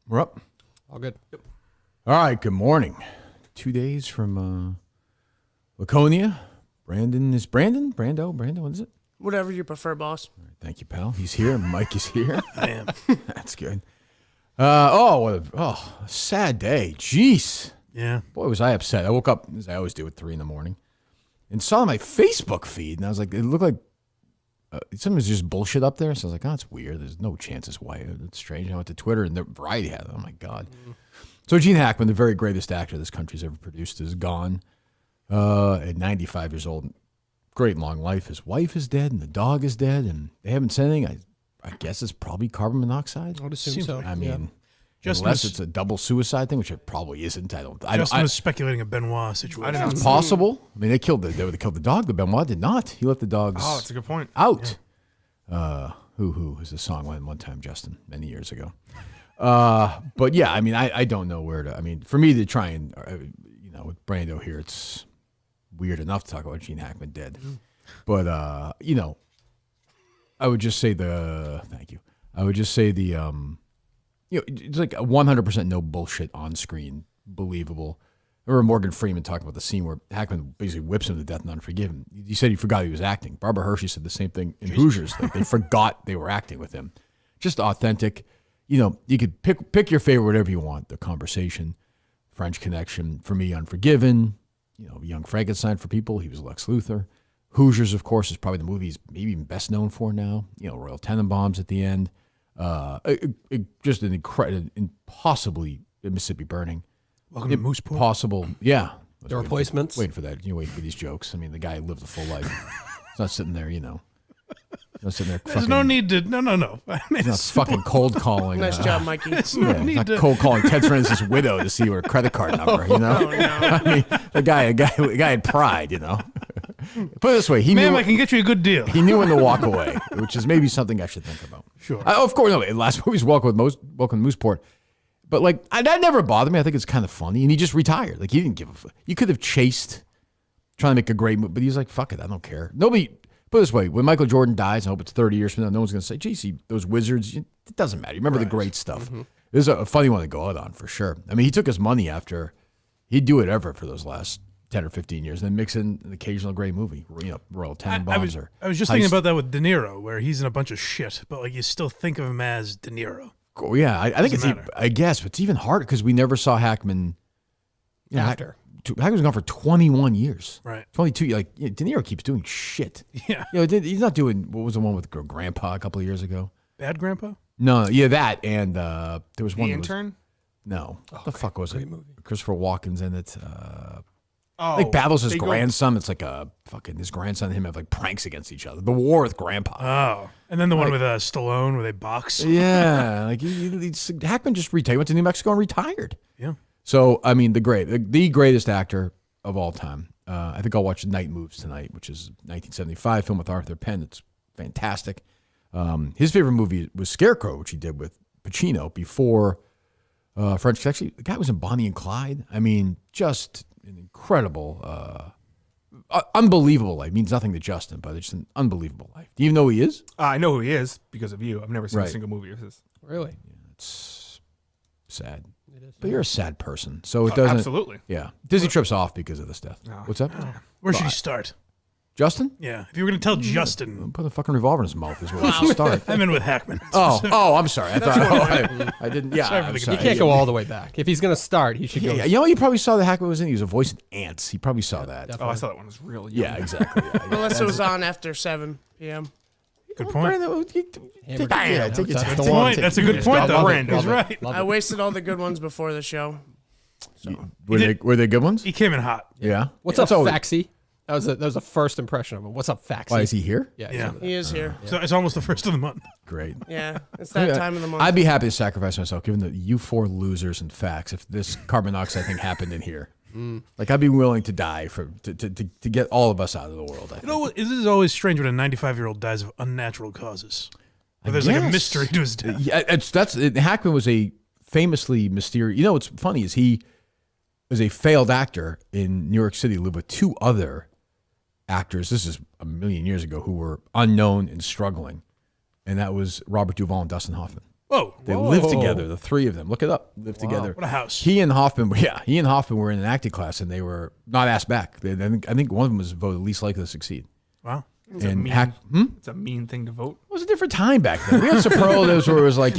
We're up. All good. Yep. All right, good morning. 2 days from Laconia. Brando, what is it? Whatever you prefer, boss. All right, thank you, pal. He's here. Mike is here. I am. That's good. What a sad day. Jeez. Yeah. Boy, was I upset. I woke up, as I always do, at 3 a.m, and saw my Facebook feed, and I was like, it looked like something's just bullshit up there. So I was like, oh, it's weird. There's no chance it's white. It's strange. I went to Twitter, and the Variety had it. Oh, my God. So Gene Hackman, the very greatest actor this country's ever produced, is gone at 95 years old. Great long life. His wife is dead, and the dog is dead, and they haven't said anything. I guess it's probably carbon monoxide. I would assume so. I mean, Justin unless was- it's a double suicide thing, which it probably isn't. Justin was speculating a Benoit situation. It's possible. I mean, they killed the dog. The Benoit did not. He left the dogs. Oh, that's a good point. Out. Yeah. Who is the song one time, Justin, many years ago. But yeah, I mean, I don't know where to. I mean, for me to try and with Brando here, it's weird enough to talk about Gene Hackman dead. But I would just say thank you. I would just say it's like a 100% no bullshit on screen, believable. I remember Morgan Freeman talking about the scene where Hackman basically whips him to death in Unforgiven. He said he forgot he was acting. Barbara Hershey said the same thing in Hoosiers. Like they forgot they were acting with him. Just authentic. You could pick your favorite, whatever you want. The Conversation, French Connection. For me, Unforgiven. Young Frankenstein for people. He was Lex Luthor. Hoosiers, of course, is probably the movie he's maybe even best known for now. Royal Tenenbaums at the end. Just an incredible, impossibly Mississippi Burning. Welcome to Mooseport. Possible, yeah. The Replacements. Waiting for that. Waiting for these jokes. I mean, the guy lived a full life. He's not sitting there, not sitting there. There's no need to. No. He's not fucking cold calling. Nice job, Mikey. Not cold calling Ted Francis' widow to see her credit card number. Oh, no. I mean, the guy had pride. Put it this way, he Ma'am, knew I can get you a good deal. he knew when to walk away, which is maybe something I should think about. Sure. Of course, no. Last movie's Welcome to Mooseport, but that never bothered me. I think it's kind of funny, and he just retired. Like he didn't give a fuck. You could have chased, trying to make a great movie, but he's like, fuck it, I don't care. Nobody. Put it this way, when Michael Jordan dies, I hope it's 30 years from now, no one's going to say, geez, see, those Wizards, it doesn't matter. You remember the great stuff. Mm-hmm. This is a funny one to go out on, for sure. I mean, he took his money after, he'd do whatever for those last 10 or 15 years, and then mix in an occasional great movie, Royal Tenenbaums. I was just thinking about that with De Niro, where he's in a bunch of shit, but you still think of him as De Niro. Oh, yeah, I think I guess, but it's even harder because we never saw Hackman After. Hackman was gone for 21 years. Right. 22. De Niro keeps doing shit. Yeah. He's not doing, what was the one with Grandpa a couple of years ago? Bad Grandpa? No, yeah, that, and there was one. The Intern? No. What the fuck was it? movie. Christopher Walken's in it. Battles his grandson. It's like his grandson and him have pranks against each other. The war with Grandpa. Oh. And then the one with Stallone where they box. Yeah. Hackman just retired. He went to New Mexico and retired. Yeah. So, I mean, the greatest actor of all time. I think I'll watch Night Moves tonight, which is a 1975 film with Arthur Penn. It's fantastic. His favorite movie was Scarecrow, which he did with Pacino before French Connection. The guy was in Bonnie and Clyde. I mean, just an incredible, unbelievable life. Means nothing to Justin, but it's an unbelievable life. Do you even know who he is? I know who he is because of you. I've never seen Right. a single movie of his. Really? Yeah, it's sad. It is. But you're a sad person, so it doesn't. Absolutely. Yeah, Disney trips off because of this death. What's up, Where should you start? Justin? Yeah. If you were going to tell Justin, Put a fucking revolver in his mouth is where we should start. I'm in with Hackman. Oh, I'm sorry. I thought I didn't. Yeah, I'm sorry. You can't go all the way back. If he's going to start, he should go. Yeah, you probably saw the Hackman was in. He was a voice in Ants. He probably saw that. definitely. Oh, I saw that one was real young. Yeah, exactly. Yeah, Unless it was on after 7 p.m. Good point. Take your time. That's Good point. That's a good point, though. He's right. I wasted all the good ones before the show. Were they good ones? He came in hot. Yeah. What's up, Faxi? That was a first impression of him. What's up, Faxi? Why is he here? Yeah. He is here. So it's almost the first of the month. Great. Yeah, it's that time of the month. I'd be happy to sacrifice myself, given that you four losers and facts, if this carbon monoxide thing happened in here. I'd be willing to die to get all of us out of the world. I think. This is always strange when a 95-year-old dies of unnatural causes. There's like a mystery to his death. Yeah, Hackman was a famously mysterious. What's funny is he was a failed actor in New York City. Lived with two other actors. This is a million years ago, who were unknown and struggling, and that was Robert Duvall and Dustin Hoffman. Whoa. They lived together, the three of them. Look it up. Lived together. What a house. He and Hoffman were in an acting class, and they were not asked back. I think one of them was voted least likely to succeed. Wow. It's a mean thing to vote. It was a different time back then. We had superlatives where it was like,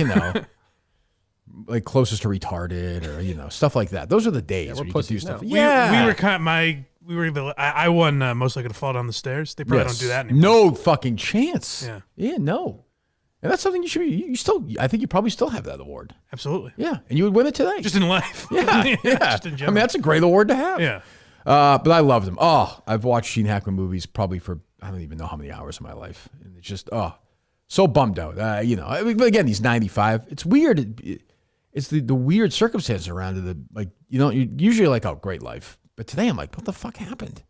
like closest to retarded or, stuff like that. Those are the days where you could do stuff. We were kind of I won most likely to fall down the stairs. They probably don't do that anymore. No fucking chance. Yeah. No. And that's something I think you probably still have that award. Absolutely. Yeah. And you would win it today. Just in life. Yeah. Just in general. that's a great award to have. Yeah. But I loved him. Oh, I've watched Gene Hackman movies probably for, I don't even know how many hours of my life. And it's just, so bummed out. But again, he's 95. It's weird. It's the weird circumstances around it. You're usually like, oh, great life. But today I'm like, what the fuck happened?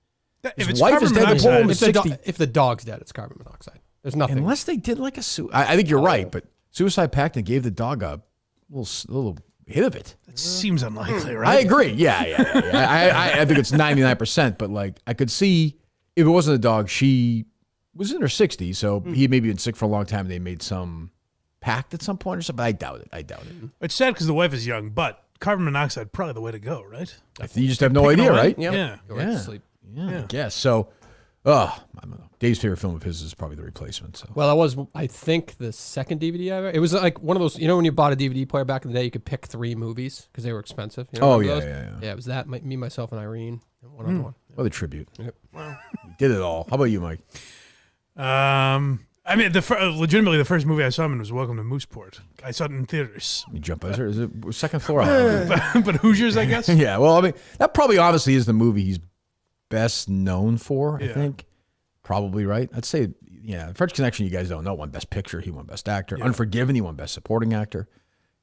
If His it's wife carbon is dead. The monoxide, poor woman's 60. If the dog's dead, it's carbon monoxide. There's nothing. Unless they did like a I think you're right, but suicide pact and gave the dog a little hit of it. It seems unlikely, right? I agree. Yeah. I think it's 99%, but I could see if it wasn't a dog, she was in her 60s, so he had maybe been sick for a long time. And they made some pact at some point or something. I doubt it. It's sad because the wife is young, but carbon monoxide probably the way to go, right? I think you just have no idea, right? Yeah. Go right to sleep. Yeah, I guess. So, I don't know. Dave's favorite film of his is probably The Replacement. So. Well, that was, I think, the second DVD I ever. It was like one of those, when you bought a DVD player back in the day, you could pick 3 movies because they were expensive. Oh, remember yeah, those? Yeah, it was that, Me, Myself, and Irene, and one other one. What a tribute. Yep. Wow. He did it all. How about you, Mike? I mean, legitimately, the first movie I saw him in was Welcome to Mooseport. I saw it in theaters. You jump out there? Is it second floor? But Hoosiers, I guess? Yeah, well, I mean, that probably honestly is the movie he's best known for, I think. Probably, right? I'd say, French Connection, you guys don't know, won Best Picture. He won Best Actor. Yeah. Unforgiven, he won Best Supporting Actor.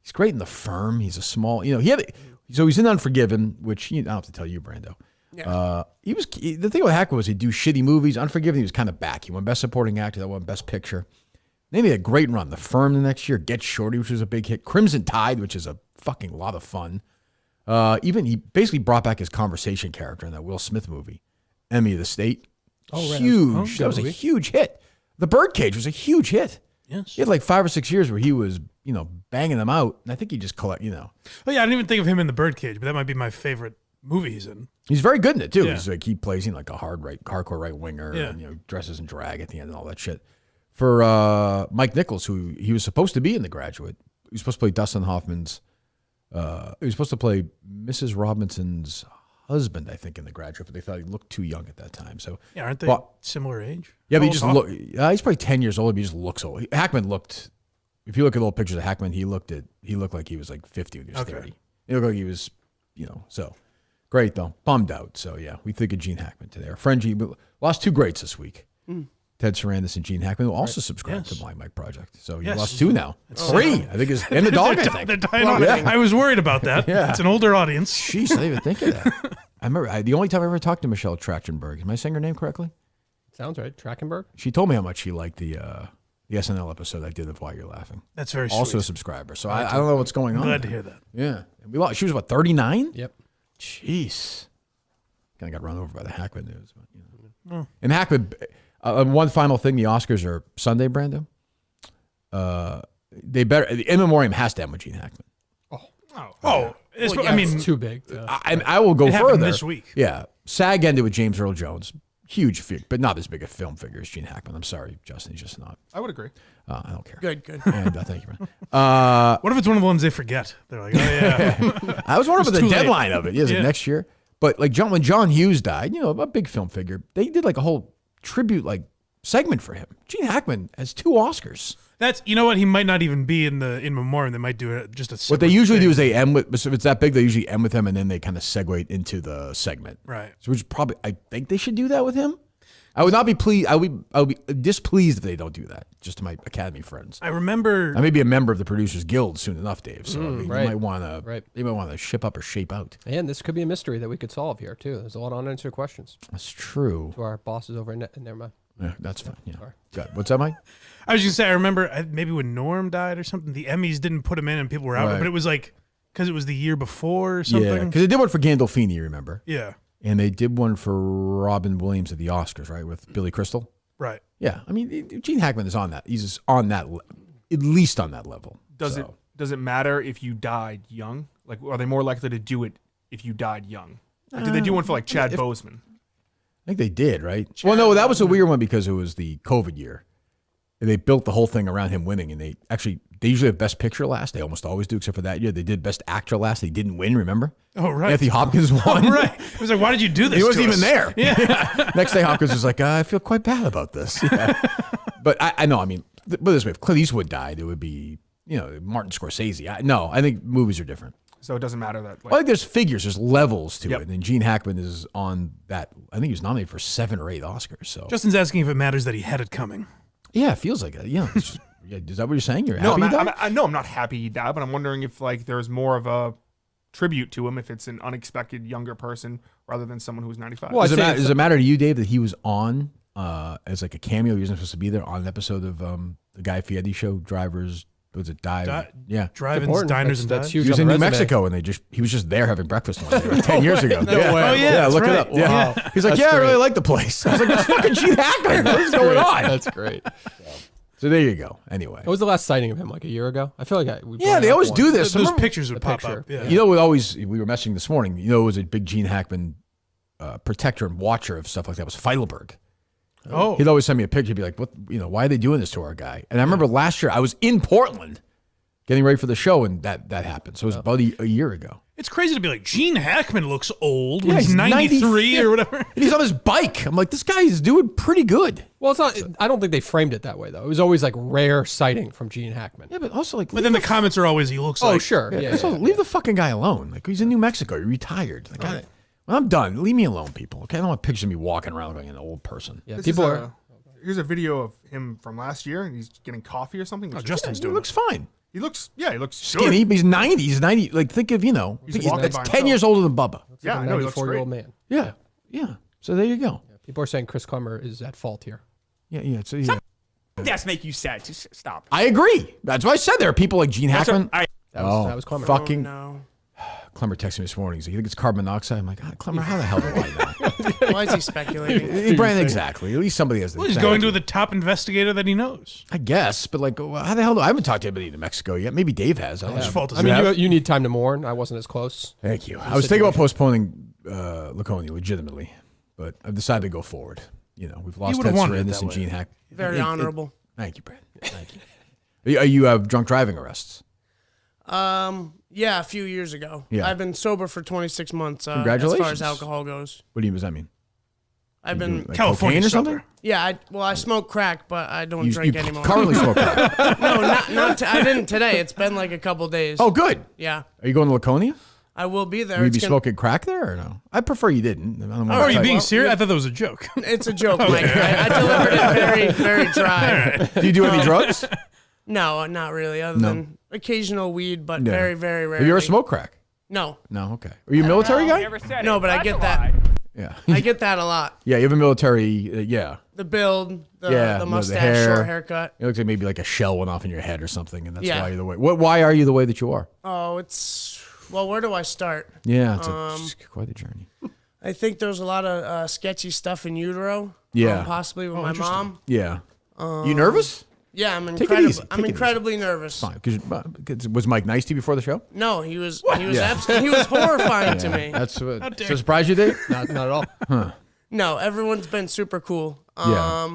He's great in The Firm. He's a small, so he's in Unforgiven, which I don't have to tell you, Brando. Yeah. The thing with Hackman was he'd do shitty movies. Unforgiven, he was kind of back. He won Best Supporting Actor. That won Best Picture. Then he had a great run. The Firm the next year. Get Shorty, which was a big hit. Crimson Tide, which is a fucking lot of fun. Even he basically brought back his conversation character in that Will Smith movie, Emmy of the State. Oh, right. Huge. That was a huge hit. The Birdcage was a huge hit. Yes. He had like 5 or 6 years where he was, banging them out. And I think he just Oh, yeah, I didn't even think of him in The Birdcage, but that might be my favorite movie he's in. He's very good in it, too. Yeah. He's like, he plays like a hardcore right winger and, dresses in drag at the end and all that shit. For Mike Nichols, who he was supposed to be in The Graduate. He was supposed to play Dustin Hoffman's, he was supposed to play Mrs. Robinson's husband, I think, in The Graduate, but they thought he looked too young at that time. So aren't they similar age? Yeah, but he just look. He's probably 10 years old, but he just looks old. Hackman looked. If you look at old pictures of Hackman, he looked like he was like 50 when he was 30. He looked like he was, so great though. Bummed out. So yeah, we think of Gene Hackman today. Our friend Gene lost 2 greats this week. Ted Sarandis and Gene Hackman, who also subscribed to Blind Mike Project. So you lost 2 now. 3, I think, and the dog. I think. I was worried about that. Yeah. It's an older audience. Jeez, I didn't even think of that. I remember the only time I ever talked to Michelle Trachtenberg. Am I saying her name correctly? Sounds right. Trachtenberg. She told me how much she liked the SNL episode I did of Why You're Laughing. That's very sweet. Also a subscriber. So I don't know what's going on. Glad to hear that. Yeah. She was, 39? Yep. Jeez. Kind of got run over by the Hackman news. But, And Hackman, one final thing, the Oscars are Sunday, Brando. The in memoriam has to end with Gene Hackman. It's too big. I will go further. This week. Yeah. SAG ended with James Earl Jones. Huge figure, but not as big a film figure as Gene Hackman. I'm sorry, Justin. He's just not. I would agree. I don't care. Good. And thank you, man. What if it's one of the ones they forget? They're like, oh, yeah. I was wondering about the deadline late. of it. Is it next year? But when John Hughes died, a big film figure, they did like a whole tribute segment for him. Gene Hackman has 2 Oscars. That's, what, he might not even be in memoriam. They might do it just a What they usually do is they end with, if it's that big, they usually end with him and then they kind of segue into the segment. Right. So which probably, I think they should do that with him. I would not be pleased. I would be displeased if they don't do that. Just to my Academy friends. I remember. I may be a member of the Producers Guild soon enough, Dave. So you might want to. Right. They might want to ship up or shape out. And this could be a mystery that we could solve here too. There's a lot of unanswered questions. That's true. To our bosses over in never mind. Yeah, that's fine. Yeah. Good. What's that, Mike? I was just say I remember maybe when Norm died or something, the Emmys didn't put him in and people were out, but it was because it was the year before or something. Yeah, because they did one for Gandolfini, remember? Yeah. And they did one for Robin Williams at the Oscars, right, with Billy Crystal. Right. Yeah, I mean, Gene Hackman is on that. He's on that at least on that level. Does it matter if you died young? Like, are they more likely to do it if you died young? Like, did they do one for like Chad Boseman? I think they did, right? Well, no, that was a weird one because it was the COVID year. And they built the whole thing around him winning, and they usually have Best Picture last. They almost always do, except for that year. They did Best Actor last. They didn't win, remember? Oh, right. Anthony Hopkins won. Oh, right. It was like, why did you do this? He wasn't to even us? there. Yeah. Next day, Hopkins was like, I feel quite bad about this. Yeah. But I know, I mean, but this way, if Clint Eastwood died, it would be, Martin Scorsese. I think movies are different. So it doesn't matter that. I think there's figures, there's levels to Yep. it. And Gene Hackman is on that. I think he was nominated for 7 or 8 Oscars. So Justin's asking if it matters that he had it coming. yeah, it feels like it. It's just, is that what you're saying? You're No, happy he died? I'm not happy he died, but I'm wondering if like there's more of a tribute to him if it's an unexpected younger person rather than someone who's 95. Well, Does it matter to you, Dave, that he was on as like a cameo? He wasn't supposed to be there on an episode of the Guy Fieri show, Drivers. Was it Dive? Yeah. Drive-ins, Important. diners, and That's dives. huge. He was on in the New resume. Mexico, and he was just there having breakfast one day, like 10 years ago. No way. Oh, yeah, that's look right. it up. Yeah. Wow. He's like, That's I really great. like the place. I was like, that's fucking Gene Hackman. What is going on? That's great. So there you go. Anyway. What was the last sighting of him? Like a year ago? I feel like we Yeah, brought they it up always once. do this. Those Remember- pictures would the pop picture. up. Yeah. we were messaging this morning, it was a big Gene Hackman protector and watcher of stuff like that was Feidelberg. Oh. He'd always send me a picture, be like, "What? Why are they doing this to our guy?" And I remember last year I was in Portland, getting ready for the show, and that happened. So it was about a year ago. It's crazy to be like, Gene Hackman looks old when Yeah, he's he's 93 or 90. whatever. And he's on his bike. I'm like, this guy is doing pretty good. Well, it's not. I don't think they framed it that way though. It was always like rare sighting from Gene Hackman. Yeah, but also like, But then the comments are always, he looks like. Oh, sure. Yeah. also, leave the fucking guy alone. Like, he's in New Mexico. You're retired. Like, when I'm done, leave me alone, people. Okay, I don't want pictures of me walking around like an old person. Yeah, This people is are. Here's a video of him from last year, and he's getting coffee or something. Oh, which is- Justin's He doing looks fine. He looks good. Skinny, but he's 90. He's 90. Like, think of, He's think walking that's by 10 himself. years older than Bubba. Yeah, I know he looks 94-year-old great. man. Yeah. Yeah. So there you go. People are saying Chris Clemmer is at fault here. Yeah. So, yeah. That's make you sad. Just stop. I agree. That's why I said there are people like Gene Hackman. That was Clemmer. Fucking No. Clemmer texted me this morning. He's like, you think it's carbon monoxide? I'm like, Clemmer, how the hell do I know? Why is he speculating? Hey, Brian, exactly. At least somebody has the Well, he's exact- going to the top investigator that he knows. I guess, but like, well, how the hell do I haven't talked to anybody in New Mexico yet? Maybe Dave has. I don't His know. fault is I mean, have? you need time to mourn. I wasn't as close. Thank you. I was thinking about postponing Laconia legitimately, but I've decided to go forward. We've lost would've Ted wanted it Sarandis that and way. Gene Hack. Very honorable. Thank you, Brad. Thank you. Are you drunk driving arrests? Yeah, a few years ago. Yeah. I've been sober for 26 months. As Congratulations. far as alcohol goes. What does that mean? I've been. Like California cocaine or sober. something? Yeah, I smoke crack, but I don't drink anymore. currently smoke crack. No, I didn't today. It's been like a couple days. Oh, good. Yeah, Are you going to Laconia? I will be there. Will you be It's smoking crack there or no? I prefer you didn't. I don't Oh, are you wanna being well, serious? yeah. I thought that was a joke. It's a joke, Mike. I delivered it very, very dry. do you do any drugs? No, not really. Other than occasional weed, but Yeah. very, very rarely. Have you ever smoked crack? No, No. Okay. Are you a military guy? Never said no, it. but I That's get a that. lie. Yeah. I get that a lot. Yeah. You have a military. Yeah. The build, Yeah, the the mustache, hair. short haircut. It looks like maybe like a shell went off in your head or something, and that's Yeah. why you're the way. Why are you the way that you are? Oh, well, where do I start? Yeah, it's quite a journey. I think there's a lot of sketchy stuff in utero. Yeah. Possibly with my mom. Yeah. You nervous? Yeah, I'm it incredibly, easy. I'm Take it incredibly nervous. Fine. Because was Mike nice to you before the show? No, he was Yeah. he was horrifying to me. That's what. dare So surprised you, Dave? Not at all. No, everyone's been super cool. Yeah.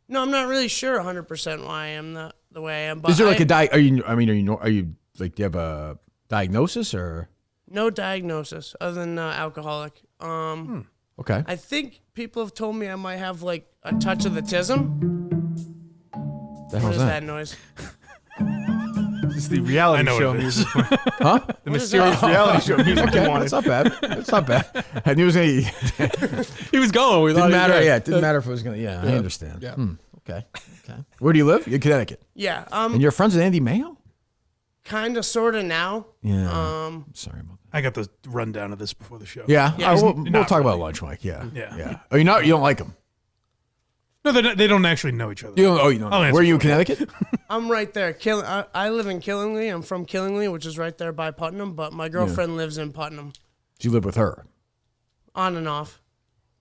No, I'm not really sure 100% why I am the way I am. But Is there like are you like do you have a diagnosis or? no diagnosis other than alcoholic? Okay. I think people have told me I might have like a touch of the tism. The What hell's is that? that noise? This is the reality I know show what it is. music. Huh? The mysterious reality show music you Okay, wanted. that's not bad. That's not bad. I knew it was gonna. He was going. We Didn't matter. Yeah, it didn't matter if it was gonna. Yeah, I understand. Yeah. Okay. Okay. Where do you live? You're in Connecticut. Yeah. And you're friends with Andy Mayo? Kind of, sort of now. Yeah. Sorry about that. I got the rundown of this before the show. Yeah. Yeah, We'll not talk about really. lunch, Mike. Yeah. Yeah. Yeah. Oh, you don't like him? No, they don't actually know each other. You don't. Oh, you don't. I'll answer Where are you in for you. Connecticut? I'm right there. I live in Killingly. I'm from Killingly, which is right there by Putnam. But my girlfriend lives in Putnam, Do you live with her? on and off.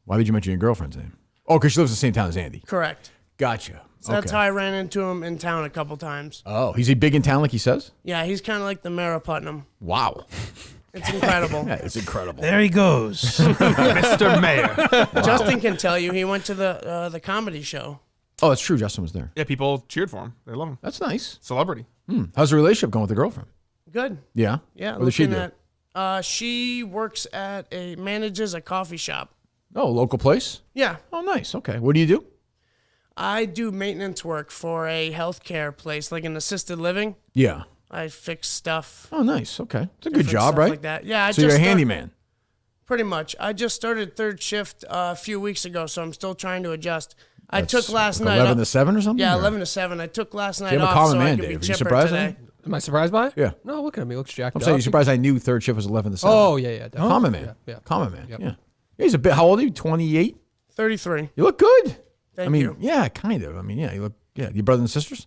Why did you mention your girlfriend's name? Oh, because she lives in the same town as Andy. Correct. Gotcha. So that's Okay. how I ran into him in town a couple times. Oh, is he big in town like he says? Yeah, he's kind of like the mayor of Putnam. Wow. It's incredible. Yeah, it's incredible. There he goes. Mr. Mayor. Justin can tell you he went to the comedy show. Oh, it's true. Justin was there. Yeah, people cheered for him. They love him. That's nice. Celebrity. How's the relationship going with the girlfriend? Good. Yeah. Yeah. What does she looking do? at she works at manages a coffee shop. Oh, local place? Yeah. Oh, nice. Okay. What do you do? I do maintenance work for a healthcare place, like an assisted living. Yeah. I fix stuff. Oh, nice. Okay. It's a good different job, stuff right? Like that. Yeah. So you're a handyman. Pretty much. I just started third shift a few weeks ago, so I'm still trying to adjust. I took last night. 11 to 7 or something? Yeah, Or- 11 to 7. I took last night I'm a off common so I man, could Dave. be Are you chipper surprised at today. me? Am I surprised by it? Yeah. No, look at me. He looks jacked I'm up. saying you're surprised I knew third shift was 11 to 7. Oh, yeah, yeah. Definitely. Common man. Yeah, yeah. Common man. Yep. Yeah. He's a bit, how old are you? 28? 33. You look good. Thank I mean, you. yeah, kind of. I mean, yeah, you look, yeah. You brothers and sisters?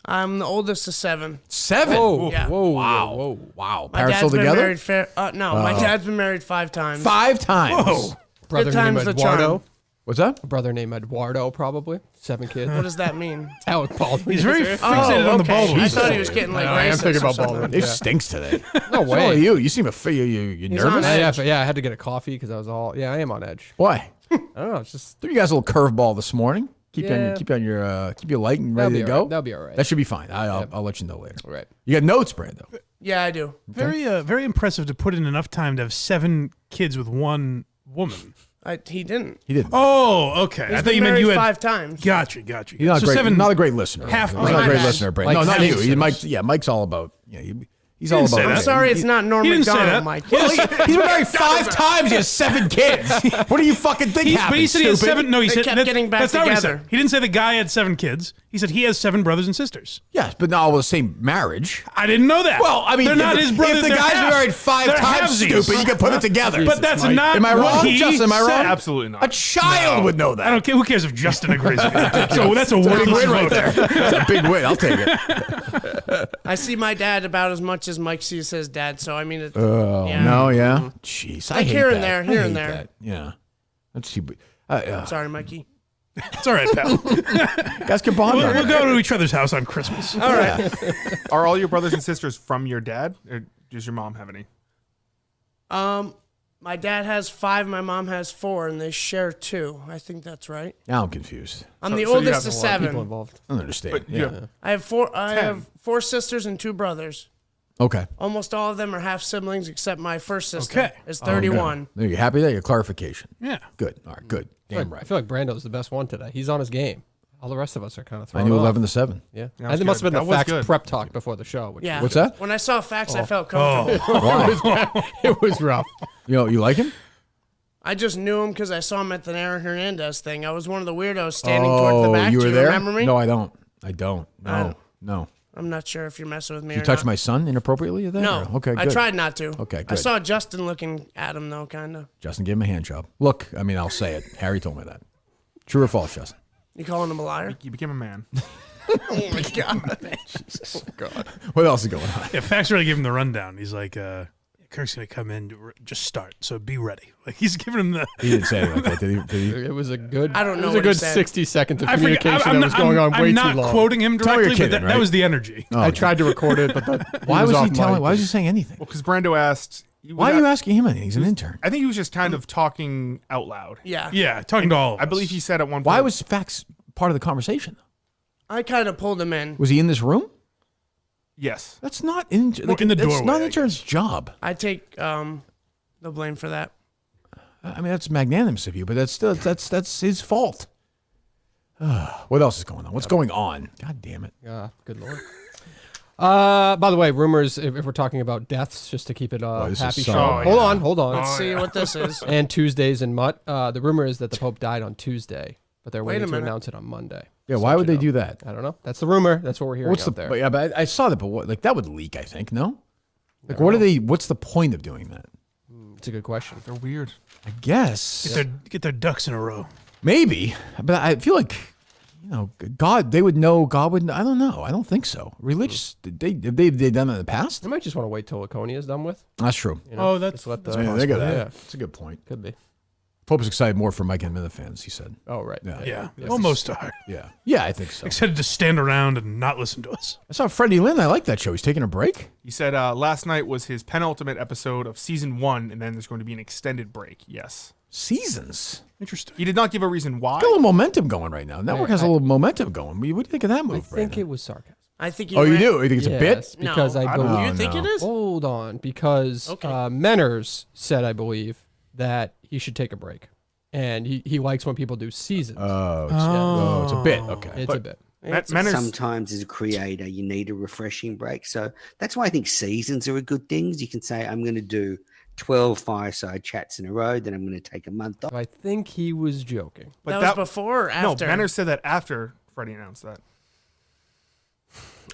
I'm the oldest of 7. 7? Whoa, Yeah. whoa, Wow. whoa. Wow. My Parents dad's still been together? married. No, my dad's been married 5 times. 5 times. Whoa. Brother times named the Eduardo. charm. What's that? A brother named Eduardo, probably. 7 kids. What does that mean? How Baldwin. He's very fixated on the okay. Baldwin. I thought he was getting like I am racist thinking or about something. Baldwin. Dave Yeah. stinks today. No So way. are you. You seem you He's nervous? on edge. Yeah, I had to get a coffee because I was all. Yeah, I am on edge. Why? I don't know. It's just. Threw you guys a little curveball this morning. Keep Yeah. you on your keep you light and That'll ready be to all go. right. That'll be all right. That should be fine. I'll let you know later. All right. You got notes, Brando. Yeah, I do. Very impressive to put in enough time to have 7 kids with one woman. He didn't. He didn't. Oh, okay. He's I thought been you meant married you had. 5 times. Gotcha. He's not, So great, 7. not a great listener. half- He's not a great my bad. listener, Brando. Like No, not half you. Mike. Yeah, Mike's all about. Yeah, he's all didn't say about. that. I'm sorry, it's not Norm He didn't say McDonald, that. Mike. He's been married 5 times. He has 7 kids. What do you fucking think happened? But he said he had stupid? 7. No, he They said kept getting back that's not what he together. said. He didn't say the guy had 7 kids. He said he has 7 brothers and sisters. Yes, but not all the same marriage. I didn't know that. Well, I mean, they're not if, his brothers. If the they're guy's been half. married 5 They're times, halvesies. stupid, you can put it together. But that's not. Am I what wrong, he Justin? Am I said. wrong? Absolutely not. A child would know that. I don't care. Who cares if Justin agrees with it? So that's a Big worthless win right vote. there. That's a big win. I'll take it. I see my dad about as much as Mike sees his dad, so I mean, it's, Oh, yeah. no, yeah. Jeez, I Like hate here and that. there, I here and hate there. that. Yeah. Let's see. Sorry, Mikey. It's all right, pal. Guys can bond on We'll that. go to each other's house on Christmas. All right. Are all your brothers and sisters from your dad, or does your mom have any? My dad has 5, my mom has 4, and they share 2. I think that's right. Now I'm confused. I'm So- the so you oldest have of a lot of People 7. involved. I don't understand. But yeah. yeah. I have 4. I 10. have 4 sisters and 2 brothers. Okay. Almost all of them are half siblings, except my first sister Okay. is 31. Are you happy there? Your clarification. Yeah. Good. All right. Good. I Damn right. feel like Brando's the best one today. He's on his game. All the rest of us are kind of I thrown knew off. 11 to 7. Yeah. Yeah, I think it must have that been the was facts good. prep talk before the show. Which Yeah. What's that? When I saw facts, I felt comfortable. Why? it was rough. You like him? I just knew him because I saw him at the Aaron Hernandez thing. I was one of the weirdos standing toward the back. you were Do you there? remember me? No, I don't. I don't. No. Oh. No. I'm not sure if you're messing with me Did or you touch not. my son inappropriately there? No. Okay, good. I tried not to. Okay, I good. saw Justin looking at him, though, kind of. Justin gave him a hand job. Look, I mean, I'll say it. Harry told me that. True or false, Justin? You calling him a liar? You became a man. Oh, my God. What else is going on? Yeah, Fax really gave him the rundown. He's like, Kirk's going to come in, just start, so be ready. Like, he's giving him the... He didn't say anything like that, did he? It was a good. I don't know It was what a he good said. 60 seconds of I forget- communication I'm that was going on way I'm too not long. quoting him Tell me you're directly, but kidding, that right? was the energy. Oh, I tried to record it, but Why was he off telling? mic. Why was he saying anything? Well, because Brando asked. Why are you asking him anything? He's an intern. I think he was just kind of talking out loud. Yeah. Yeah, talking to all of I us. believe he said at one point. Why was Fax part of the conversation? I kind of pulled him in. Was he in this room? Yes. That's not in the That's doorway, not I intern's job. I take the blame for that. I mean, that's magnanimous of you, but that's still that's his fault. What else is going on? What's going on? God damn it! Good lord. By the way, rumors. If we're talking about deaths, just to keep it this is happy so- show. Oh, Hold on. Let's see what this is. And Tuesdays in Mutt. The rumor is that the Pope died on Tuesday, but they're Wait a waiting to minute. announce it on Monday. Yeah, Just why let would you they know. do that? I don't know. That's the rumor. That's what we're hearing What's out the? there. But yeah, but I saw that. But what? Like that would leak. I think no. Like what are they? What's the point of doing that? It's a good question. They're weird. I guess Get their ducks in a row. maybe, but I feel like God. They would know. God would. I don't know. I don't think so. Religious. Have they done it in the past? They might just want to wait till Laconia is done with. That's true. You know, Oh, that's- just let the Yeah, they got that. Yeah, That's a good point. could be. Pope is excited more for Mike and Brando fans, he said. Oh, right. Yeah, almost are. Yeah. Yeah, I think so. Excited to stand around and not listen to us. I saw Freddie Lynn. I like that show. He's taking a break. He said last night was his penultimate episode of season 1, and then there's going to be an extended break. Yes. Seasons. Interesting. He did not give a reason why. Got a little momentum going right now. Network has a little momentum going. What do you think of that move, I think Brandon? it was sarcasm. I think Oh, you do? You think it's a bit? Yes, because No, I I don't believe. know. You think it is? Hold on, because Okay. Menners said, I believe, that he should take a break, and he likes when people do seasons. It's a bit. Okay. It's a bit. Menners- Sometimes as a creator, you need a refreshing break. So that's why I think seasons are a good thing. You can say, I'm going to do 12 fireside chats in a row, then I'm going to take a month off. I think he was joking. but that was before or after? No, Benner said that after Freddie announced that.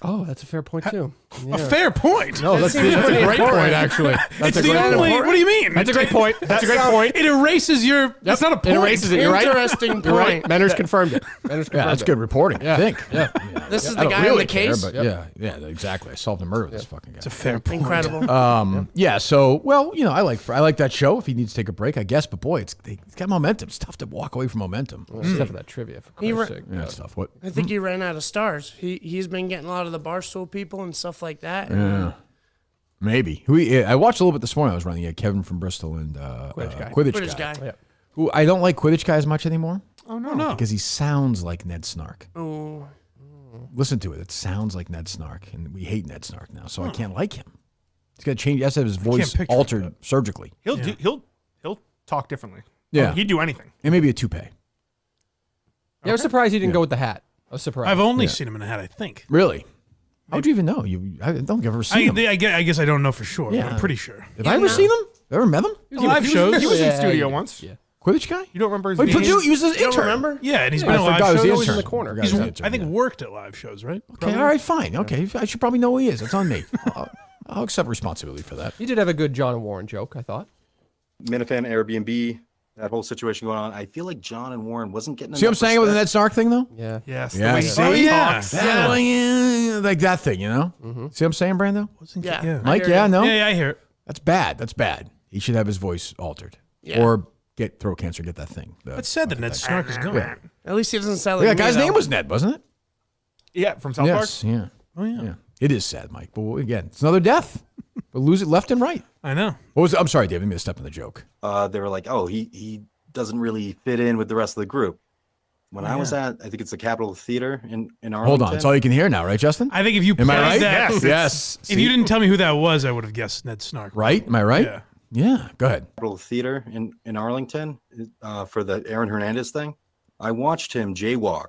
Oh, that's a fair point too. Yeah. A fair point. No, that's a great point, actually. It's the only. What do you mean? That's a great point. That's a great point. It erases your. That's not a point. It erases it. You're right. Interesting You're right. point. Menners confirmed it. Menners confirmed Yeah, that's it. good reporting. Yeah. I think. Yeah. This is I the don't guy really on the care, case. but yeah, exactly. I solved the murder of this fucking guy. It's a fair point. Incredible. Yeah, so I like that show. If he needs to take a break, I guess. But boy, it's got momentum. It's tough to walk away from momentum. Except for that trivia, for He Christ's ra- sake. Yeah, it's tough. What? I think he ran out of stars. He's been getting a lot of the Barstool people and stuff like that. Yeah, maybe. I watched a little bit this morning. I was running. Kevin from Bristol and Quidditch British guy. guy. Who I don't like Quidditch guy as much anymore Oh, no. because he sounds like Ned Snark. Oh, Listen to it. It sounds like Ned Snark, and we hate Ned Snark now, so I can't like him. He's got to change. He has to have his voice picture altered surgically. He'll talk differently. Yeah. He'd do anything. And maybe a toupee. Yeah, I was surprised he didn't go with the hat. I was surprised. I've only seen him in a hat, I think. Really? How'd you even know? I don't think I've ever seen him. I guess I don't know for sure, Yeah. but I'm pretty sure. Have I ever seen him? Ever met him? Live shows. He was in Yeah, studio yeah, once. yeah. Quidditch guy? You don't remember his Oh, name? he was his you don't intern. remember? Yeah, and he's I been on forgot live he was the shows. always in intern. the corner. Forgot He's, he was the intern, I think yeah. worked at live shows, right? Okay, all right, fine. Okay, I should probably know who he is. It's on me. I'll accept responsibility for that. He did have a good John and Warren joke, I thought. Minifan, Airbnb, that whole situation going on. I feel like John and Warren wasn't getting. See what I'm saying with the Ned Snark thing, though? Yeah. Yes. Yeah, The way see? he Yeah. talks. Like that thing, you know? See what I'm saying, Brando? Yeah. Mike, I hear yeah, you. no? Yeah, I hear it. That's bad. That's bad. He should have his voice altered. Yeah. Or get throat cancer, get that thing. That's sad that Ned Snark is going. Yeah. At least he doesn't sound like That guy's me, though. name was Ned, wasn't it? Yeah, from South Park. Yes, yeah. Oh, yeah. Yeah. It is sad, Mike. But again, it's another death. We'll lose it left and right. I know. What was I'm sorry, Dave. I didn't mean to step in the joke. They were like, "Oh, he doesn't really fit in with the rest of the group." When I was at, I think it's the Capitol Theater in Arlington. Hold on. That's all you can hear now, right, Justin? I think if you Am I played right? that, Yes. if you didn't tell me who that was, I would have guessed Ned Snark. Right? Am I right? Yeah. Yeah. Go ahead. Capitol Theater in Arlington for the Aaron Hernandez thing. I watched him jaywalk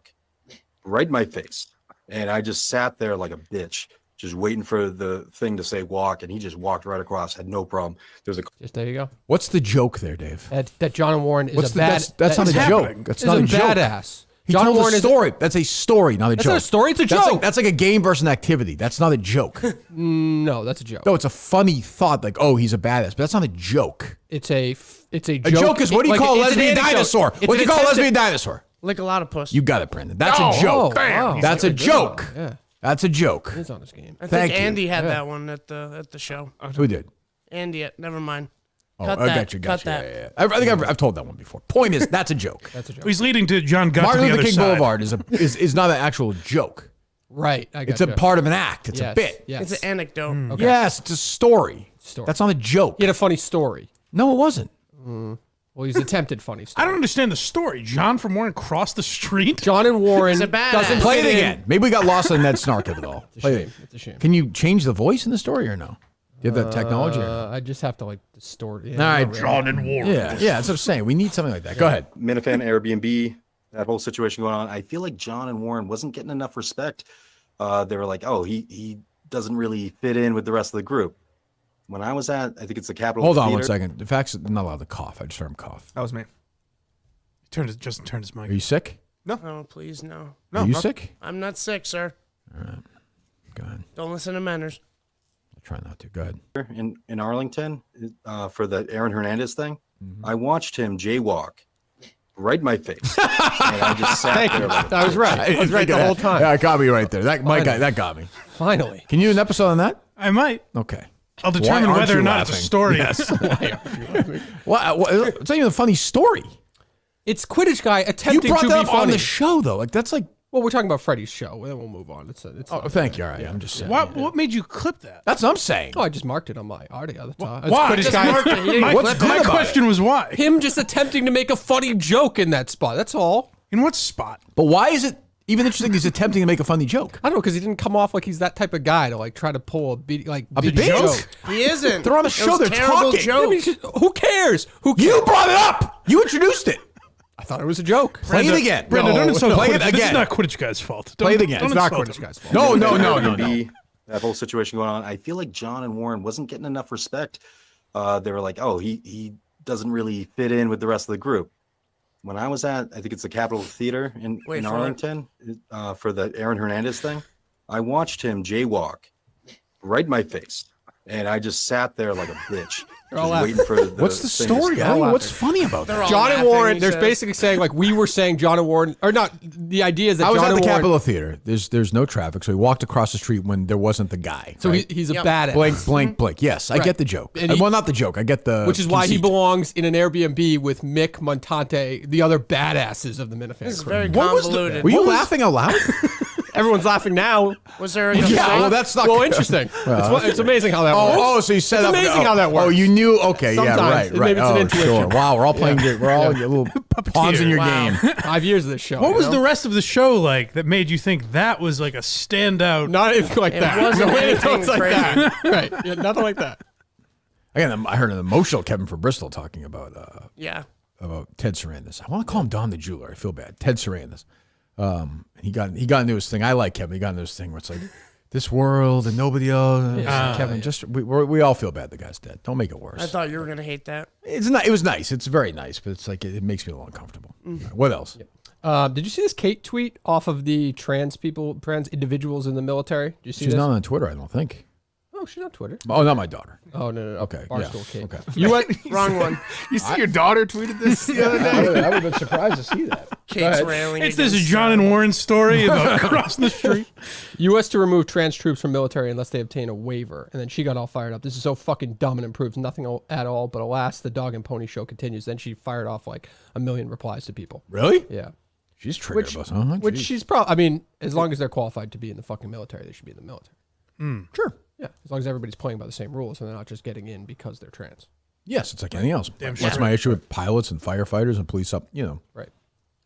right in my face, and I just sat there like a bitch, just waiting for the thing to say walk, and he just walked right across, had no problem. There's a Just there you go. What's the joke there, Dave? That John and Warren is What's a the, bad. that's not a that- joke. That's is not a joke. badass. He John told Warren a is story. That's a story, not a That's joke. not a story, it's a That's joke. That's like a game versus an activity. That's not a joke. No, that's a joke. No, it's a funny thought. Like, oh, he's a badass, but that's not a joke. It's a joke. A joke is what do you Like, call a it's an lesbian anecdote. dinosaur? It's What do an you call a attempted- lesbian dinosaur? Like a lot of puss. You got it, Brandon. That's a Oh, joke. wow. That's a joke. Yeah, That's a joke. he's on his game. I Thank think you. Andy had Yeah. that one at the show. Who did? Andy, never mind. Oh, Cut I that. got you. Cut Yeah, that. yeah, yeah. I think I've told that one before. Point is, that's a joke. That's a joke. He's leading to John got Martin to the Luther other King side. Boulevard is not an actual joke. Right. I It's a gotcha. part of an act. It's a Yes, bit. Yes. It's an anecdote. Okay. Yes, it's a story. Story. That's not a joke. He had a funny story. No, it wasn't. Well, he's attempted funny story. I don't understand the story. John from Warren crossed the street. John and Warren He's a badass. doesn't Play it fit in. again. Maybe we got lost in Ned Snark of it all. It's a Play shame. it. It's a shame. Can you change the voice in the story or no? Do you have that technology? Or no? I just have to like the story. Yeah, All right, not really. John and Warren. Yeah, that's what I'm saying. We need something like that. Go ahead. Minifan, Airbnb, that whole situation going on. I feel like John and Warren wasn't getting enough respect. They were like, "Oh, he doesn't really fit in with the rest of the group." When I was at, I think it's the Capitol Hold on Theater. one second. The fact's not allowed to cough. I just heard him cough. That was me. Justin turned his mic. Are you sick? No, please, no. No, Are you not- sick? I'm not sick, sir. Go ahead. Don't listen to Manners. I'll try not to. Go ahead. in Arlington for the Aaron Hernandez thing. I watched him jaywalk right in my face, and I just sat there. Like, I was right. I was right the whole time. Yeah, it got me right there. That got me. Finally. Can you do an episode on that? I might. Okay. I'll determine aren't whether you or not it's a laughing? story. Yes. It's not even a funny story. It's Quidditch guy You attempting brought to that be up funny. on the show, though. Like, that's like... Well, we're talking about Freddy's show. Then we'll move on. It's thank you. All right, I'm just saying. What made you clip that? That's what I'm saying. Oh, I just marked it on my audio. That's all. It's Why? Quidditch Just guy. marked it. He didn't What's clip good it. My about question was why? Him just attempting to make a funny joke in that spot. That's all. In what spot? But why is it even interesting he's attempting to make a funny joke? I don't know, because he didn't come off like he's that type of guy to like try to pull a big big joke. He isn't. They're on a It show, was they're terrible talking. Joke. I mean, who cares? Who cares? You brought it up. You introduced it. I thought it was a joke. Play it again. Brandon, don't insult play Quidditch. it This is again. not Quidditch guy's fault. Play it Don't- again. don't It's not insult Quidditch him. guy's fault. No. That whole situation going on. I feel like John and Warren wasn't getting enough respect. They were like, oh, he doesn't really fit in with the rest of the group. When I was at, I think it's the Capitol Theater in for it. Arlington for the Aaron Hernandez thing, I watched him jaywalk right in my face. And I just sat there like a bitch, just waiting for the What's the thing to story? start. What's funny about They're that? all John and laughing, Warren, he there's says. basically saying like we were saying John and Warren, or not. The idea is that I was John at the and Warren. Capitol Theater. There's no traffic, so he walked across the street when there wasn't the guy. So right? he's a Yep. badass. Blank. Yes, I Right. get the joke. And he- Well, not the joke. I get the Which is why he conceit. belongs in an Airbnb with Mick, Montante, the other badasses of the Minifan This is crew. very What was the- convoluted. Were you laughing out loud? Everyone's laughing now. Was there a Yeah, well, that's not Well, good. interesting. It's amazing how that works. Oh, so you set It's up. amazing how that works. Oh, you knew. Okay, Sometimes. yeah, right. Maybe it's an Oh, intuition. sure. Wow, we're all playing. We're all little pawns in your Wow. game. 5 years of this show. What you was know? the rest of the show like that made you think that was like a standout? Not anything like It that. wasn't No, anything anything like crazy. that. Right. Yeah, nothing like that. Again, I heard an emotional Kevin from Bristol talking about Yeah. Ted Sarandis. I want to call him Don the Jeweler. I feel bad. Ted Sarandis. He got into his thing. I like Kevin. He got into his thing where it's like this world and nobody else. Kevin, just we all feel bad. The guy's dead. Don't make it worse. I thought you were gonna hate that. It's not. It was nice. It's very nice, but it's like it makes me a little uncomfortable. What else? Did you see this Kate tweet off of the trans individuals in the military? Did you see She's this? not on Twitter. I don't think. Oh, she's on Twitter. Oh, not my daughter. Oh, no. Okay, Barstool yeah. Kate. Okay. You went. Wrong one. You see your daughter tweeted this the other day? I would have been surprised to see that. Kate's railing. It's this against, John and Warren story about crossing the street. U.S. to remove trans troops from military unless they obtain a waiver. And then she got all fired up. This is so fucking dumb and improves nothing at all. But alas, the dog and pony show continues. Then she fired off like 1 million replies to people. Really? Yeah. She's triggered Which, us, huh? which Jeez. she's probably, I mean, as long as they're qualified to be in the fucking military, they should be in the military. Sure. Yeah. As long as everybody's playing by the same rules and they're not just getting in because they're trans. Yes, it's like anything else. Damn That's sure. my issue with pilots and firefighters and police. Right.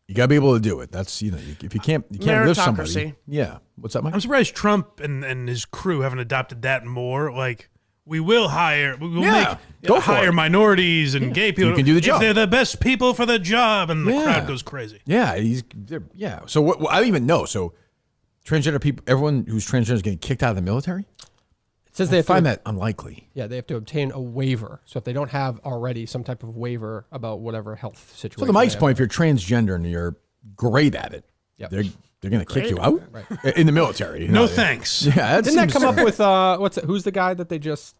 You got to be able to do it. That's if you can't lift somebody. Meritocracy. Yeah. What's that, Mike? I'm surprised Trump and his crew haven't adopted that more. Like, we will Yeah, make go for hire it. minorities and gay people. You can do the if job. they're the best people for the job, and the Yeah. crowd goes crazy. Yeah, yeah. So what? I don't even know. So transgender people, everyone who's transgender is getting kicked out of the military. It says they I have find to, that unlikely. yeah, they have to obtain a waiver. So if they don't have already some type of waiver about whatever health situation. So to Mike's they have- point, if you're transgender and you're great at it, Yep. they're going to kick you out in the military. No thanks. Yeah, Didn't that come up with who's the guy that they just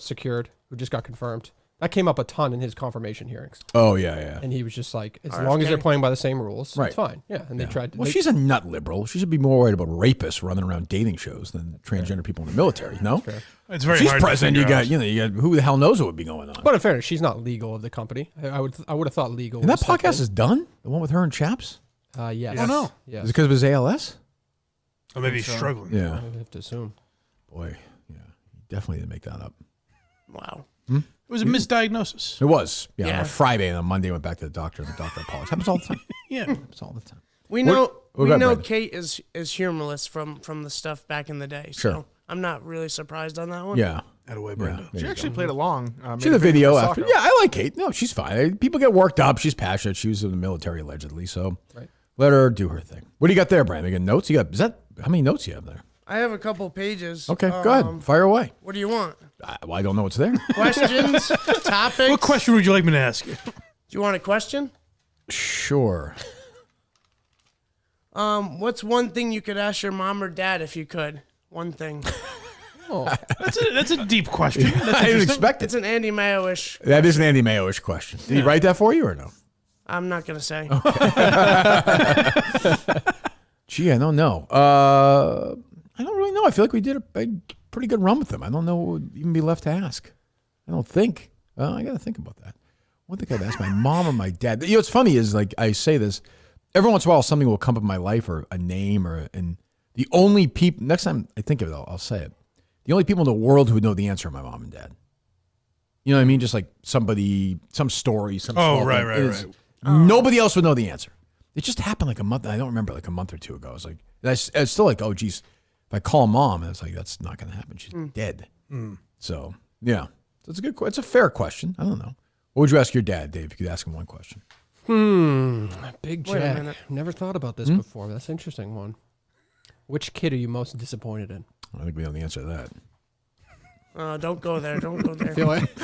secured who just got confirmed? That came up a ton in his confirmation hearings, Oh yeah. and he was just like, as long as they're playing by the same rules, Right. it's fine. Yeah, and they tried to. Well, they- she's a nut liberal. She should be more worried about rapists running around dating shows than transgender people in the military. No, It's very she's hard to president. You figure got out. you got who the hell knows what would be going on. But in fairness, she's not legal of the company. I would have thought legal. And that was podcast is done. The one with her and Chaps. yes. Oh, no. Yes. Is it because of his ALS? Or maybe he's struggling. Yeah. I would have to assume. Boy, yeah, he definitely didn't make that up. Wow. It was a misdiagnosis. It was. Yeah, on Yeah. a Friday and on Monday I went back to the doctor and the doctor apologized. Happens all the time. Yeah. Happens all the time. We know what we about know Brandon? Kate is humorless from the stuff back in the day. So Sure. I'm not really surprised on that one. Yeah. Out of way, Yeah. Brando. there She you actually go. played along. She did a video after. Yeah, I like Kate. No, she's fine. People get worked up. She's passionate. She was in the military allegedly. So Right. let her do her thing. What do you got there, Brandon? You got notes? You got how many notes you have there? I have a couple pages. Okay, go ahead. Fire away. What do you want? I don't know what's there. Questions? Topics? What question would you like me to ask you? Do you want a question? Sure. What's one thing you could ask your mom or dad if you could? One thing. That's a deep question. I didn't expect It's it. an Andy Mayo-ish. That is an Andy Mayo-ish question. Did he write that for you or no? I'm not gonna say. Gee, I don't know. I don't really know. I feel like we did a pretty pretty good run with them. I don't know what would even be left to ask. I don't think. I got to think about that. One thing I've asked my mom or my dad. You know, what's funny is like I say this every once in a while, something will come up in my life or a name and the only people. Next time I think of it, I'll say it. The only people in the world who would know the answer are my mom and dad. You know what I mean? Just like somebody, some story, some. Right. Nobody else would know the answer. It just happened like a month. I don't remember, like a month or two ago. I was like, it's still like, oh geez, if I call mom, and it's like that's not going to happen. She's dead. So yeah, so it's a good. It's a fair question. I don't know. What would you ask your dad, Dave? If you could ask him one question. Big Wait a Jack. minute. Never thought about this before. That's an interesting one. Which kid are you most disappointed in? I think we know the answer to that. Don't go there. Don't go there. Feel like,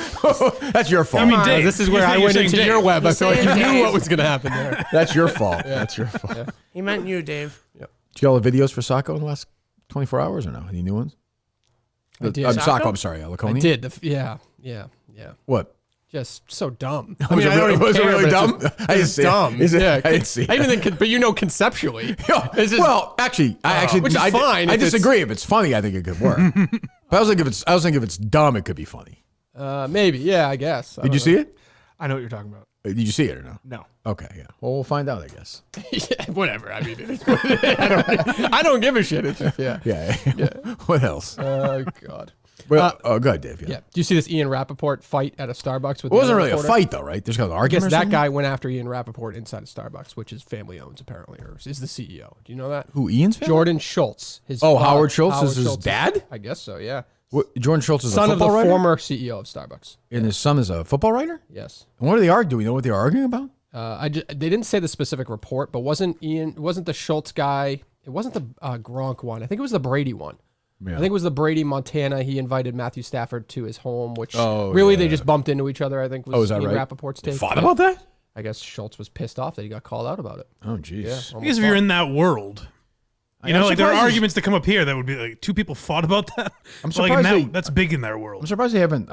That's your fault. I mean, Dave, this is where I you're went saying into Dave. your web. I feel like you saying knew Dave. what was going to happen there. That's your fault. That's your fault. Yeah. He meant you, Dave. Did you get all the videos for Sacco in the last 24 hours or no? Any new ones? I did. Sacco, I'm sorry. I Laconia? did. Yeah. What? Just so dumb. Was it I don't really- even was it care, really but it's dumb? just- I didn't it's see it. dumb. Is it? Yeah, I didn't see I even it. think, but conceptually. It's just- Well, actually, which is fine I if it's- disagree. If it's funny, I think it could work. But I was thinking if it's dumb, it could be funny. maybe. Yeah, I guess. Did you see it? I know what you're talking about. Did you see it or no? No. Okay, yeah. Well, we'll find out, I guess. Yeah, whatever. I mean, I don't give a shit. It's just, yeah. Yeah. What else? Oh God. Well, go ahead, Dave. Yeah. Do you see this Ian Rappaport fight at a Starbucks with? It wasn't the really a reporter? fight, though, right? There's got an I argument. guess or that something? guy went after Ian Rappaport inside of Starbucks, which his family owns apparently, or is the CEO. Do you know that? Who? Ian's family? Jordan Schultz. His Oh, father- Howard Schultz is his dad? I guess so. Yeah. Jordan Schultz is Son a of the football writer? former CEO of Starbucks. And his son is a football writer? Yes. And what are they arguing? Do we know what they're arguing about? They didn't say the specific report, but wasn't the Schultz guy? It wasn't the Gronk one. I think it was the Brady one. Yeah. I think it was the Brady Montana. He invited Matthew Stafford to his home, which Oh, really yeah. they just bumped into each other. I think was is that Ian right? Rappaport's They take. fought Yeah. about that? I guess Schultz was pissed off that he got called out about it. Oh, jeez. Yeah, I guess if you're in that world, you I'm know, like there are surprised arguments that come up here that would be like two people fought about that. I'm But, like, surprised in they- that's big in their I'm world. surprised they haven't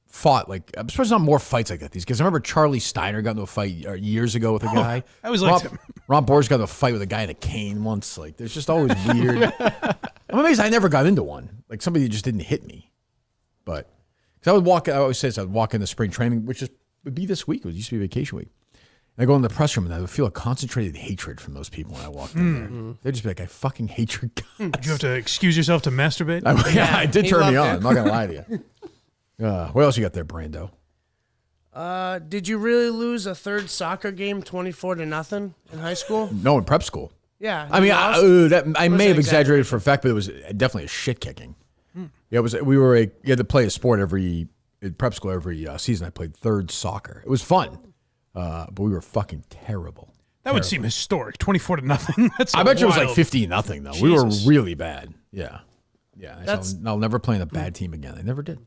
fought. Like, I'm surprised there's not more fights like that. These guys. I remember Charlie Steiner got into a fight years ago with a guy. I always liked Ron, him. Ron Boers got into a fight with a guy in a cane once. Like, there's just always weird. I'm amazed I never got into one. Like, somebody just didn't hit me. But, because I would walk, I always say this, I would walk into spring training, which would be this week. It used to be vacation week. And I go in the press room and I would feel a concentrated hatred from those people when I walked in there. They'd just be like, I fucking hate your guts. Did you have to excuse yourself to masturbate? Yeah, it did he turn me loved on. I'm it. not going to lie to you. What else you got there, Brando? Did you really lose a third soccer game 24-0 in high school? No, in prep school. Yeah. I mean, you I lost? may Was have it exaggerated for a fact, but it was definitely a shit kicking. Yeah, it was. You had to play a sport in prep school every season. I played third soccer. It was fun, but we were fucking terrible. That would seem historic. 24-0. That's I bet you it was like wild- 15-0 though. We were Jesus. really bad. Yeah. That's- I'll never play in a bad team again. I never did.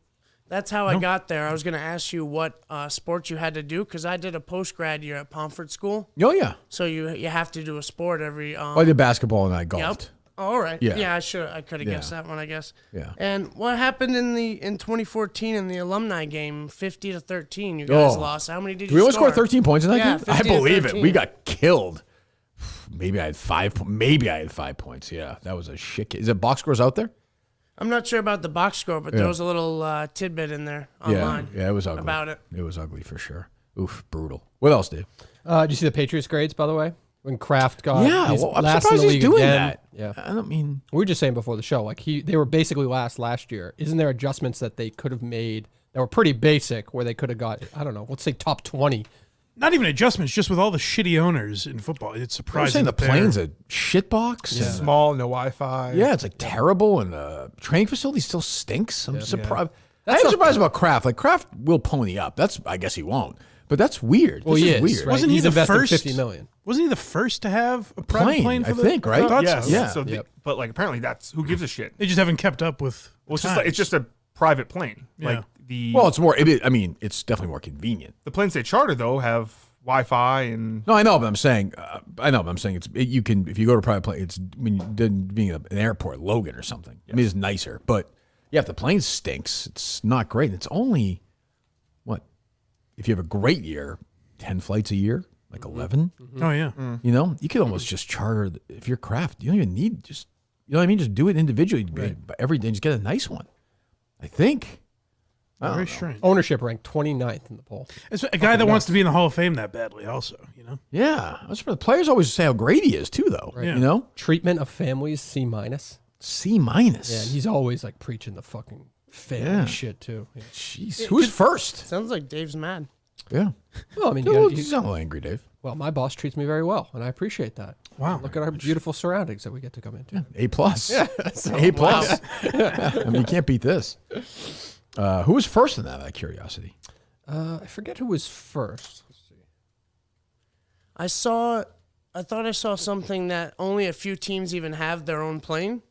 That's how I got there. I was going to ask you what sports you had to do because I did a post-grad year at Pomfret School. Oh yeah. So you have to do a sport every. I did basketball and I golfed. Oh, all right. Yeah. Yeah, I could have Yeah. guessed that one, I guess. Yeah. And what happened in 2014 in the alumni game, 50-13? You guys lost. How many did Did we you only score 13 points in that Yeah, game? I 50 to believe it. 13. We got killed. Maybe I had 5. Maybe I had 5 points. Yeah, that was a shit. Is it box scores out there? I'm not sure about the box score, but there was a little tidbit in there online. Yeah, it was ugly. about it. It was ugly for sure. Oof, brutal. What else, Dave? Did you see the Patriots grades, by the way? When Kraft got his I'm last surprised in the he's league doing again. that. Yeah. I don't mean. We were just saying before the show, like they were basically last year. Isn't there adjustments that they could have made that were pretty basic where they could have got, I don't know, let's say top 20? Not even adjustments, just with all the shitty owners in football. It's I'm surprising. saying the that they're- plane's a shitbox. Yeah. Small, no Wi-Fi. Yeah, it's like terrible, and the training facility still stinks. I'm surprised. That's I'm surprised about Kraft. Like Kraft will pony up. I guess he won't. But that's weird. Well, this he is is, weird. right? Wasn't he He's the invested first? $50 million. Wasn't he the first to have a private plane for I think, right? thought Yes. so. Yeah. So Yep. but like apparently that's who gives a shit. They just haven't kept up with. Well, it's just a private plane. Yeah. Like Well, it's more. I mean, it's definitely more convenient. the planes they charter though have Wi-Fi and No, I know, but I'm saying, you can if you go to a private plane, it's being an airport, Logan or something. I mean, it's nicer, but yeah, if the plane stinks, it's not great. It's only what if you have a great year, 10 flights a year, like 11. Oh yeah. You know, you could almost just charter if you're Kraft. You don't even need You know what I mean? Just do it individually every day. Just get a nice one. I think. Very strange. Ownership ranked 29th in the poll. It's a guy that wants to be in the Hall of Fame that badly, also. You know. Yeah, the players always say how great he is too, though. Right. Yeah. You know, Treatment of families C-. C-. Yeah, and he's always like preaching the fucking family shit too. Yeah. Jeez, who's first? Sounds like Dave's mad. Yeah. Well, I mean, You sound a little angry, Dave. well, my boss treats me very well, and I appreciate that. Wow. Look at our beautiful surroundings that we get to come into. A+. Yeah, A+. I mean, you can't beat this. Who was first in that? Out of curiosity. I forget who was first. Let's see. I thought I saw something that only a few teams even have their own plane.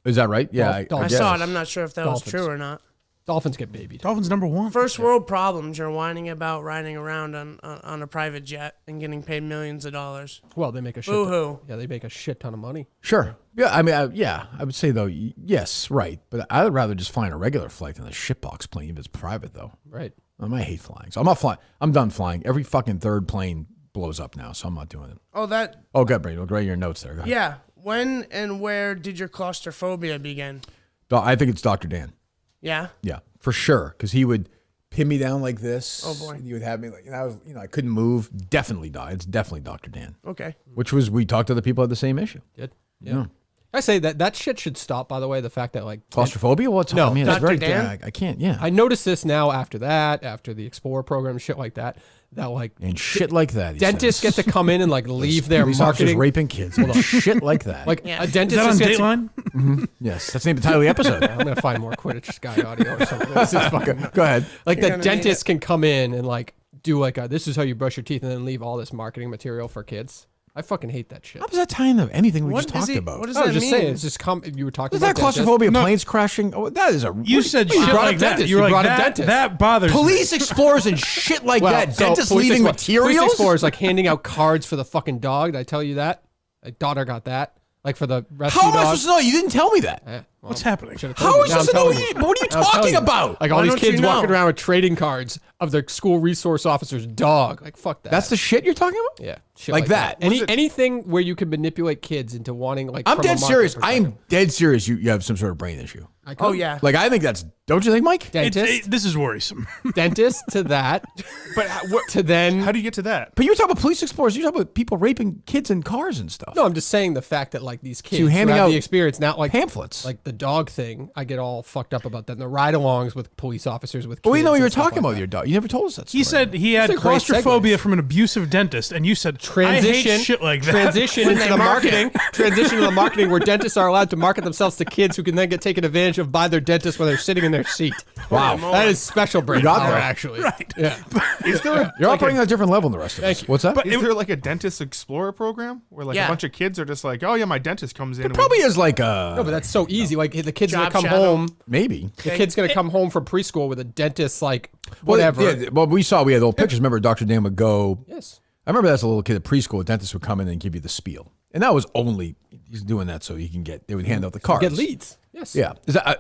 Is that right? Yeah, Dolphins. I guess. saw it. I'm not sure if that Dolphins. was true or not. Dolphins get babied. Dolphins #1. First world problems. You're whining about riding around on a private jet and getting paid millions of dollars. Well, they make a shit. Boo-hoo. Yeah, they make a shit ton of money. Sure. Yeah, I mean, I would say though, yes, right. But I would rather just fly in a regular flight than a shitbox plane if it's private, though. Right. I hate flying, so I'm not flying. I'm done flying. Every fucking third plane blows up now, so I'm not doing it. Oh, that. Oh, good, Brady. Look right in your notes there. Go ahead. Yeah. When and where did your claustrophobia begin? I think it's Dr. Dan. Yeah. Yeah, for sure. Because he would pin me down like this. Oh, boy. And he would have me like, I couldn't move. Definitely die. It's definitely Dr. Dan. Okay. We talked to other people who had the same issue. Good. Yeah. I say that shit should stop, by the way, the fact that like Claustrophobia? Well, it's, No, I mean, it's Dr. very, Dan? I can't, yeah. I noticed this now after the Explorer program, shit like that like and shit like that. he dentists says. get to come in and like leave their Police officers marketing. raping kids. And shit like that. Like Yeah. a Is dentist that on just gets to- Dateline? yes, that's the title of the episode. I'm gonna find more Quidditch guy audio or something. This is fucking Go ahead. like You're the gonna need dentist can come in and like do like this is how you brush your teeth and then leave all this marketing material for kids. I fucking hate that shit. How does that tie into anything we What just is talked he- about? what does I was that just mean? saying, it's just you were talking Is that about dentists. claustrophobia? Planes crashing? Oh, that is a. You said shit brought like up that. dentists. You were You like, brought up that, dentists. that bothers me. Police explorers and shit like that. so Dentists police leaving explo- materials. Police explorers like handing out cards for the fucking dog. Did I tell you that? My daughter got that. Like for the rescue How am I dog. supposed to know? You didn't tell me that. Yeah, well, What's happening? should've told How you. is Now this? I'm telling you. What are you Now I'm telling talking you. about? Like all Why these don't you kids walking know? around with trading cards of their school resource officer's dog. Like fuck that. That's the shit you're talking about. yeah, shit like that. Anything where you can manipulate kids into wanting like. I'm from a dead market serious. I perspective. am dead serious. You have some sort of brain issue. I could. Oh yeah. Like I think that's. Don't you think, Mike? Dentist, This is worrisome. dentist to that, But to then. how do you get to that? But you were talking about police explorers. You were talking about people raping kids in cars and stuff. No, I'm just saying the fact that like these kids you who handing have out the experience now, like pamphlets. like the dog thing. I get all fucked up about that. And the ride-alongs with police officers with. But we kids know you and were stuff talking like about that. your dog. You never told us that story. He said he had These are great claustrophobia segues. from an abusive dentist, and you said I Transition hate shit like that. Transition into the marketing. Transition to the marketing where dentists are allowed to market themselves to kids who can then get taken advantage of by their dentist when they're sitting in their seat. Wow. That is special brain got power, there. actually. Right. Yeah. Is there You're like operating on a different level than the rest of us. Thank you. What's that? But is there like a dentist explorer program where like Yeah. a bunch of kids are just like, oh yeah, my dentist comes in. It and probably is like a. No, but that's so easy. Like the kid's gonna Job come shadow. home. maybe. The kid's gonna come home from preschool with a dentist, like Well, whatever. yeah, well, we had old pictures. Remember, Dr. Dan would go. Yes. I remember as a little kid at preschool, a dentist would come in and give you the spiel, and that was only he's doing that so he can get. They would hand out the cards. Get leads. Yes. Yeah,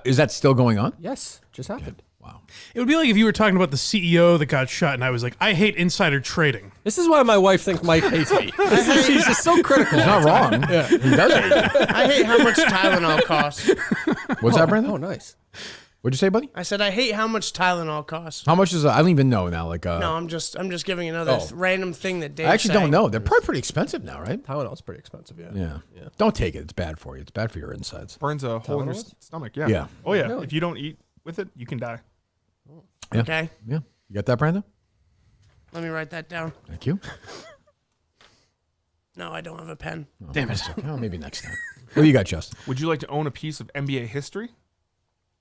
is that still going on? Yes. Just happened. Wow. It would be like if you were talking about the CEO that got shot, and I was like, I hate insider trading. This is why my wife thinks Mike hates me. She's just so critical. He's not wrong. Yeah. He does hate you. I hate how much Tylenol costs. What's that, Brandon? Oh, nice. What'd you say, buddy? I said I hate how much Tylenol costs. How much is? I don't even know now. Like, No, I'm just giving another Oh. random thing that Dave. I actually don't know. They're probably pretty expensive now, right? Tylenol's pretty expensive. Yeah. Yeah. Don't take it. It's bad for you. It's bad for your insides. burns a hole in your Tylenol? stomach. Yeah. Yeah. Oh yeah. Really? If you don't eat with it, you can die. Yeah. Okay, Yeah. You got that, Brandon? let me write that down. Thank you. No, I don't have a pen. Damn it. Oh, maybe next time. What do you got, Justin? Would you like to own a piece of NBA history?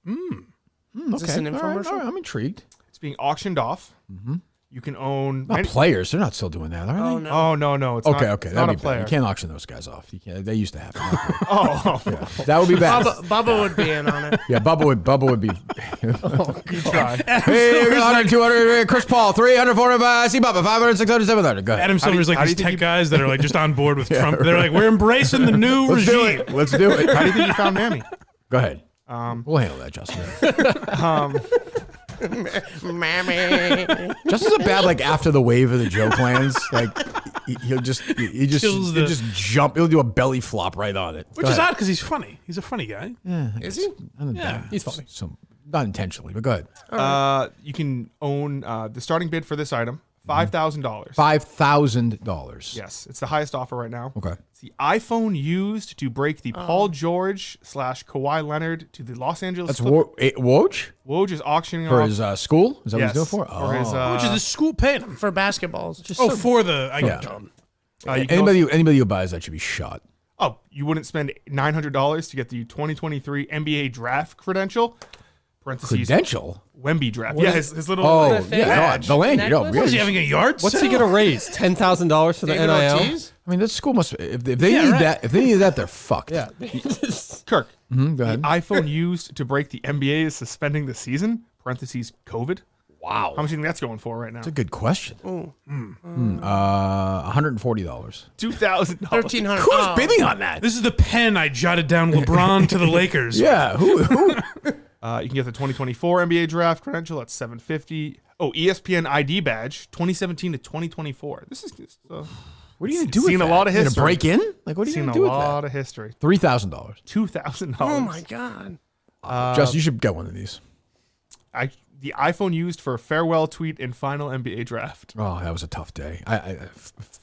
Is this an All right, infomercial? all right, I'm intrigued. It's being auctioned off. Mm-hmm. You can own. Not many- players. They're not still doing that, are Oh they? no. Oh no, it's Okay, not, okay. It's That'd not a be bad. player. You can't auction those guys off. You can't. They used to happen. Oh, That would be bad. Bubba would be in on it. Yeah, Bubba would be. you try. Hey, 100, 200, Chris Paul, 300, 400, see Bubba, 500, 600, 700. Go ahead. Adam Silver's like how do these you think tech you- guys that are like just on board with Trump. They're like, we're embracing the new Let's do regime. it. Let's do it. How do you think you found Mammy? Go ahead. We'll handle that, Justin. Mammy. Justin's a bad, like, after the wave of the joke lands. Like, he'll just Kills he'll the- just jump. He'll do a belly flop right on it. Which Go is ahead. odd because he's funny. He's a funny guy. Yeah, Is he? Yeah, he's funny. So not intentionally, but go ahead. You can own the starting bid for this item, $5,000. $5,000. Yes, it's the highest offer right now. Okay. It's the iPhone used to break the Paul George / Kawhi Leonard to the Los Angeles That's Clippers. Woj Woj is auctioning for off his school. Is that yes, what he's doing for? for his, Which is the school paying him. For basketballs. Just For the I Yeah. got you can also- Anybody who buys that should be shot. oh, you wouldn't spend $900 to get the 2023 NBA draft credential. Parentheses Credential. Wemby draft. Yeah, his little. Oh the yeah, badge? no, the lanyard. No, Necklace? Was he really. having a yard What's sale? he gonna raise? $10,000 for the David NIL? Ortiz? I mean, that school must. If they Yeah, need right. that, if they need that, they're fucked. Yeah. Kirk. Go The ahead. iPhone used to break the NBA is suspending the season. Parentheses COVID. Wow. How much do you think that's going for right now? That's a good question. $140. $2,000. $1,300. Who's bidding on that? This is the pen I jotted down LeBron to the Lakers. Yeah. Who? You can get the 2024 NBA draft credential. That's $750. Oh, ESPN ID badge, 2017 to 2024. This is What are you gonna do with Seen a that? lot of You gonna history. break in? Like, what are you seen gonna a do with lot that? of history. $3,000. $2,000. Oh my God. Justin, you should get one of these. The iPhone used for farewell tweet and final NBA draft. Oh, that was a tough day.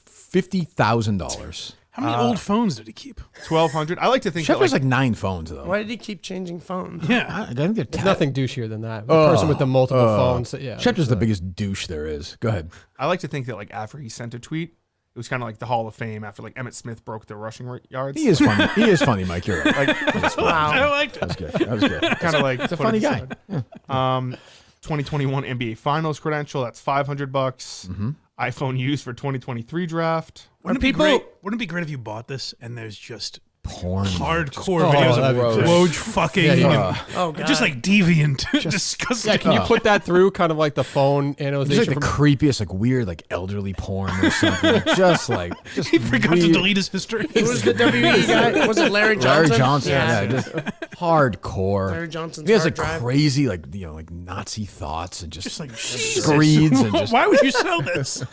$50,000. How many old phones did he keep? 1,200. I like to think Chef that has like 9 phones though. Why did he keep changing phones? Yeah. I think they're There's nothing douchier than that. The Oh, person with the multiple phones. Yeah. Schefter's the biggest douche there is. Go ahead. I like to think that like after he sent a tweet, it was kind of like the Hall of Fame after like Emmitt Smith broke the rushing yards. He is funny. He is funny, Mike. You're right. like Wow. I liked it. That was good. That was good. kind of like He's a funny guy. Yeah. 2021 NBA Finals credential. That's $500. iPhone used for 2023 draft. Wouldn't it be great? Wouldn't it be great if you bought this and there's just Porn. hardcore Oh, videos that'd of be Woj gross. fucking Yeah, and Oh God. just like deviant, disgusting. Yeah, can you put that through kind of like the phone Just analyzation? like the creepiest, like weird, like elderly porn or something. just He forgot to weird- delete his history. Who was the WE guy? Was it Larry Johnson? Larry Johnson. Yeah, Yeah. just hardcore. Larry Johnson's He has hard like drive. crazy, like like Nazi thoughts and just Like Jesus. screeds and just Why would you sell this?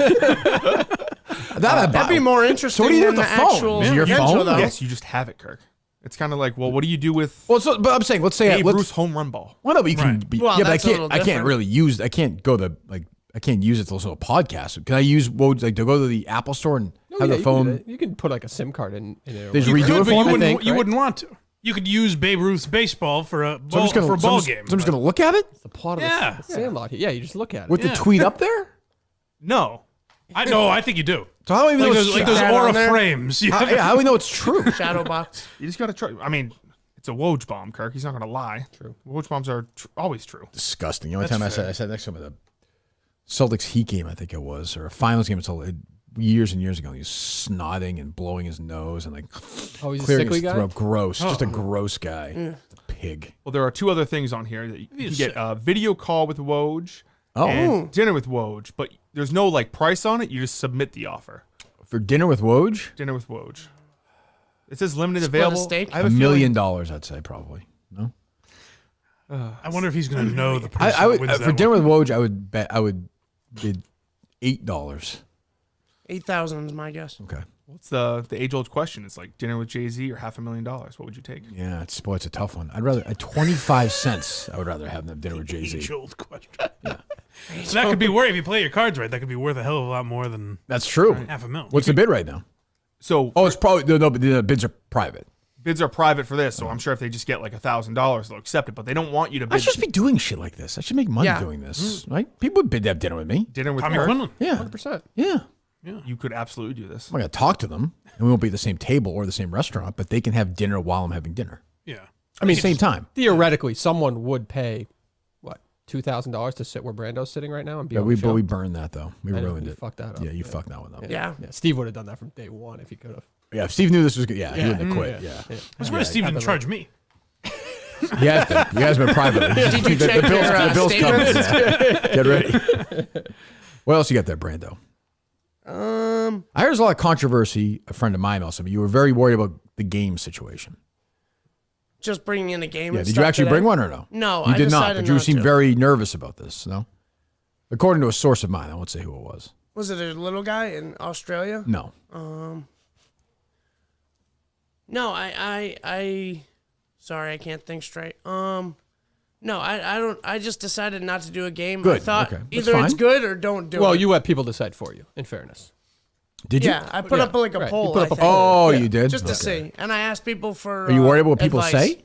That'd be more interesting what do you do than with the the phone? actual Is it your credential, phone? though. Yes, you just have it, Kirk. It's kind of like, well, what do you do with Well, so, but I'm saying, let's say Babe let's, Ruth's home run ball? well, no, but you can Right. be, Well, yeah, but I that's a can't. little I can't different. really use. I can't go to like. I can't use it to listen to a podcast. Can I use Woj like to go to the Apple store and Oh, have yeah, the phone? You can put like a SIM card in it. They just or redo whatever. it But for you me? wouldn't, think, you right? wouldn't want to. You could use Babe Ruth's baseball for a So I'm ball, just gonna, for a so I'm ball just- game. So I'm just gonna look at it The plot of Yeah. the Sandlot. Yeah, you just look at it. with the tweet up there. No. I think you do. So how do we even Like know those, it's like true? those That aura on there? frames. You How, have- yeah, how do we know it's true? Shadow box. You just got to try. I mean, it's a Woj bomb, Kirk. He's not going to lie. True. Woj bombs are always true. Disgusting. The only That's time I sat next to him at a Celtics Heat game, I think it was, or a finals game until years and years ago. He was snotting and blowing his nose and like Oh, he's a clearing sickly his guy? throat. Gross. Just a gross guy. A pig. Well, there are two other things on here that you can get a video call with Woj Oh, and dinner with Woj, but there's no like price on it. You just submit the offer. for dinner with Woj, Dinner with Woj. It says limited Split a available. steak? I have $1 a million, feeling- I'd say probably. No, I wonder if he's going to know the person I would that wins for that dinner one. with Woj. I would bet I would bid $8. 8,000 is my guess. Okay. What's the age-old question? It's like dinner with Jay-Z or $500,000. What would you take? Yeah, it's boy, it's a tough one. I'd rather at 25 cents. I would rather have them dinner with Jay-Z. Age-old question. So that could be worth, if you play your cards right, that could be worth a hell of a lot more than That's true. $500,000. What's the bid right now? So Oh, it's probably no, but the bids are private. bids are private for this, so I'm sure if they just get like $1,000, they'll accept it. But they don't want you to I bid should just be doing shit like this. I should make money Yeah. doing this, right? People would bid to have dinner with me. dinner with Tommy Kirk. Quinlan. Yeah, 100%. yeah. You could absolutely do this. I'm not gonna talk to them, and we won't be at the same table or the same restaurant, but they can have dinner while I'm having dinner. Yeah. I mean, same time. Theoretically, someone would pay, what, $2,000 to sit where Brando's sitting right now and be Yeah, on we the show? we burned that though. We I know, ruined you it. fucked that up. Yeah, you fucked that one up. Yeah. Yeah, Steve would have done that from day one if he could have. Yeah, if Steve knew this was good. Yeah, he wouldn't have quit. Yeah, I swear Steve didn't charge me. he has been. He has been privately. Did you The check bill's- your the bill's coming. statements? Yeah. Get ready. What else you got there, Brando? I heard there's a lot of controversy. A friend of mine also, but you were very worried about the game situation. Just bringing in a game. Yeah, and did you stuff actually today? bring one or no? No, you I did not. decided But you not seemed to. very nervous about this. No, according to a source of mine, I won't say who it was. Was it a little guy in Australia? No. No, I sorry, I can't think straight. No, I don't. I just decided not to do a game. Good, I thought okay. That's either it's fine. good or don't do it. Well, you let people decide for you. In fairness. Did you? Yeah, I put up like a right. poll. You put up I a think, Oh, you did? just to Okay. see, and I asked people for. Are you worried about what people advice. say?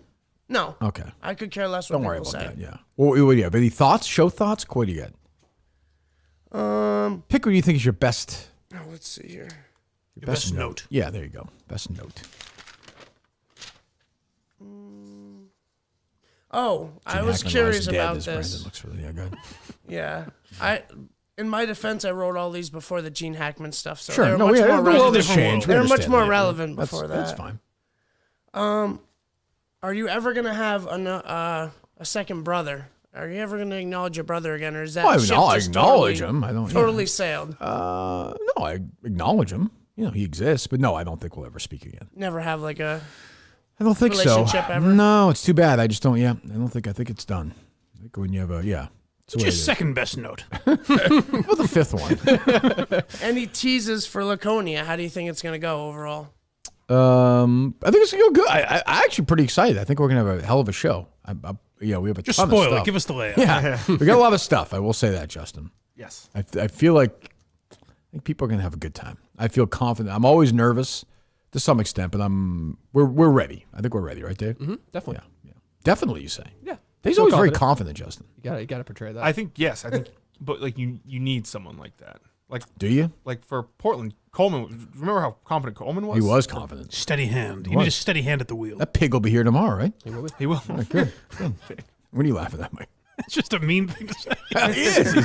No. Okay. I could care less what Don't worry people about say. that. Yeah. What do you have? Any thoughts? Show thoughts? What do you got? Pick what you think is your best. Oh, let's see here. Your best note. Yeah, there you go. Best note. Oh, I Gene was Hackman curious lies dead. about Brandon this. looks really good. Yeah, in my defense, I wrote all these before the Gene Hackman stuff. So Sure. they were No, much yeah, more the world relevant. has changed. We They were much understand more that, yeah. relevant before that. That's fine. Are you ever gonna have a second brother? Are you ever gonna acknowledge your brother again, or is that? Well, ship I just acknowledge totally, him. I don't. Totally sailed. No, I acknowledge him. You know, he exists, but no, I don't think we'll ever speak again. Never have like a. I don't think so. Relationship ever? No, it's too bad. I just don't. Yeah, I don't think. I think it's done. I think when you have a it's the way What's your it is. second best note? Well, the fifth one. Any teases for Laconia? How do you think it's gonna go overall? I think it's gonna go good. I actually pretty excited. I think we're gonna have a hell of a show. We have a Just ton of spoil stuff. it. Give us the layout. Yeah, we got a lot of stuff. I will say that, Justin. Yes. I feel like I think people are gonna have a good time. I feel confident. I'm always nervous to some extent, but we're ready. I think we're ready, right, Dave? Mm-hmm, definitely. Yeah. Definitely, you say. Yeah. Dave's Feel always very confident. confident, Justin. You gotta portray that. I think yes. I think, but like you need someone like that. Like Do you? like for Portland, Coleman. Remember how confident Coleman was? He was confident. Steady hand. You was. need a steady hand at the wheel. That pig will be here tomorrow, right? He will. All right, good. What are you laughing at, Mike? It's just a mean thing to say. He is.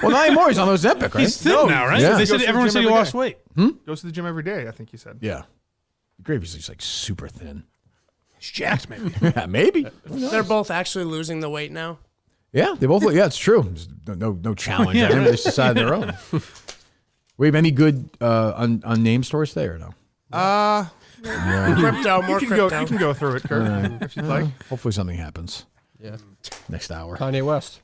Well, not anymore. He's on those Epic, right? He's thin now, right? Yeah. They He said goes to the everyone gym said he every lost day. weight. Goes to the gym every day. I think he said. Yeah. Gravy's just like super thin. He's jacked, maybe. Yeah, maybe. They're both actually losing the weight now. Yeah, they both. Yeah, it's true. There's no challenge. Yeah, on them. right. They just decide their own. We have any good unnamed stories today or no? Crypto, more You crypto. can go through it, Kirk, if you'd like. Hopefully something happens yeah. next hour. Kanye West.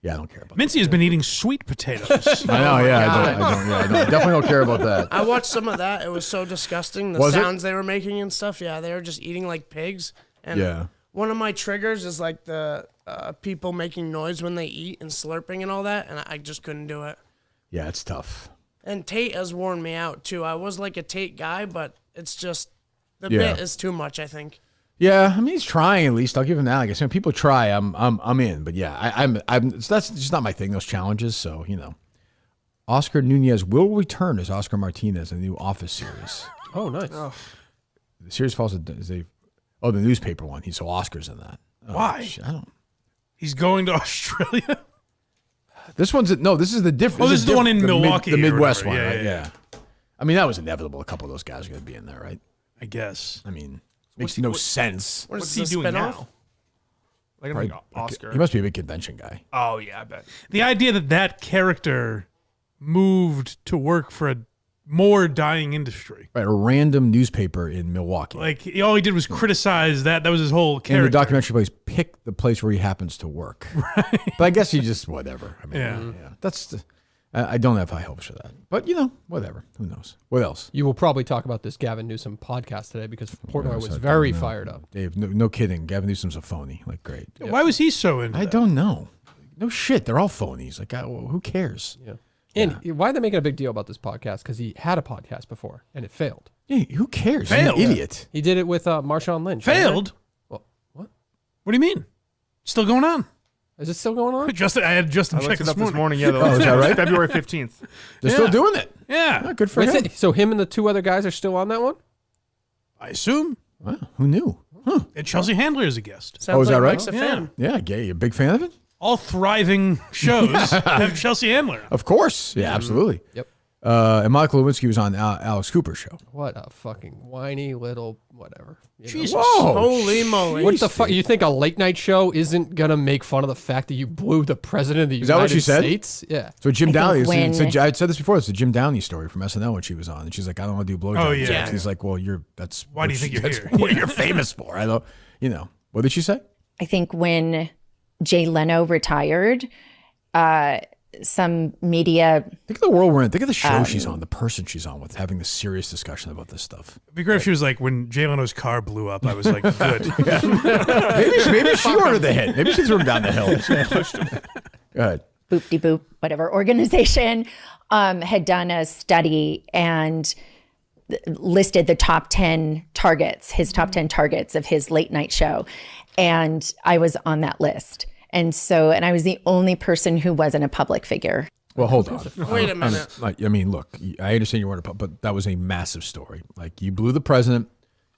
Yeah, I don't care about Mincy has been eating sweet potatoes. that. I know. Yeah, I don't. Yeah, I don't. Definitely don't care about that. I watched some of that. It was so disgusting. The Was it? sounds they were making and stuff. Yeah, they were just eating like pigs. And Yeah. one of my triggers is like the people making noise when they eat and slurping and all that. And I just couldn't do it. Yeah, it's tough. And Tate has worn me out too. I was like a Tate guy, but it's just the Yeah. bit is too much, I think. Yeah, I mean he's trying at least. I'll give him that. Like I said, when people try, I'm in. But yeah, I'm that's just not my thing. Those challenges. So Oscar Nunez will return as Oscar Martinez in the new Office series. Oh, nice. The series follows the newspaper one. So Oscar's in that. Oh, Why? shit, I don't. He's going to Australia. This one's this is the different. Oh, this is the one in Milwaukee the or Midwest whatever. one, Yeah, right? Yeah. I mean, that was inevitable. A couple of those guys are going to be in there, right? I guess. I mean, makes no sense. What What's is he this, doing spin-off? now? Like I Probably- think Oscar. He must be a big convention guy. Oh yeah, I bet. The idea that character moved to work for a more dying industry. Right, a random newspaper in Milwaukee. Like all he did was criticize that. That was his whole and character. the documentary plays pick the place where he happens to work. Right. But I guess he just whatever. I mean, Yeah. That's I don't have high hopes for that. But whatever. Who knows? What else? You will probably talk about this Gavin Newsom podcast today because Portnoy was I very don't know. fired up. Dave, no kidding. Gavin Newsom's a phony. Like, great. Why was he so into I that? don't know. No shit. They're all phonies. Like, who cares? Yeah. And why are they making a big deal about this podcast? Because he had a podcast before and it failed. Yeah, who cares? Failed. You're an idiot. He did it with Marshawn Lynch. Failed? Well, what? What do you mean? Still going on? Is it still going on? I had Justin I check looked it this up this morning. morning. Yeah, Oh, is that right? February 15th. They're Yeah. still doing it. Yeah. Oh, good for With him. it? So him and the two other guys are still on that one? I assume. Wow, who knew? Huh. And Chelsea Handler is a guest. Sounds is that like right? Mike's a Yeah. fan. Yeah, gay. You a big fan of it? All thriving shows have Chelsea Handler. Of course. Yeah, absolutely. Yep. And Michael Lewinsky was on Alex Cooper's show. What a fucking whiny little whatever. You know? Jesus. Whoa. Holy moly. What the fuck? You think a late night show isn't going to make fun of the fact that you blew the president of the Is that United what she said? States? Yeah. So Jim I Downey, think I said this before, it's a Jim Downey story from SNL when she was on. And she's like, I don't want to do blowjobs. Oh, yeah. And he's like, well, that's Why do what you think you're that's here? what you're famous for. I don't, what did she say? I think when Jay Leno retired, some media. Think of the world we're in. Think of the show she's on, the person she's on with, having this serious discussion about this stuff. It'd be great if she was like, when Jay Leno's car blew up, I was like, good. maybe she ordered the hit. Maybe she threw him down the hill. She pushed him. Go ahead. Boop-de-boop, whatever organization, had done a study and listed the top 10 targets, his top 10 targets of his late night show. And I was on that list. And I was the only person who wasn't a public figure. Well, hold on. Wait a minute. I mean, look, I understand you weren't but that was a massive story. Like, you blew the president.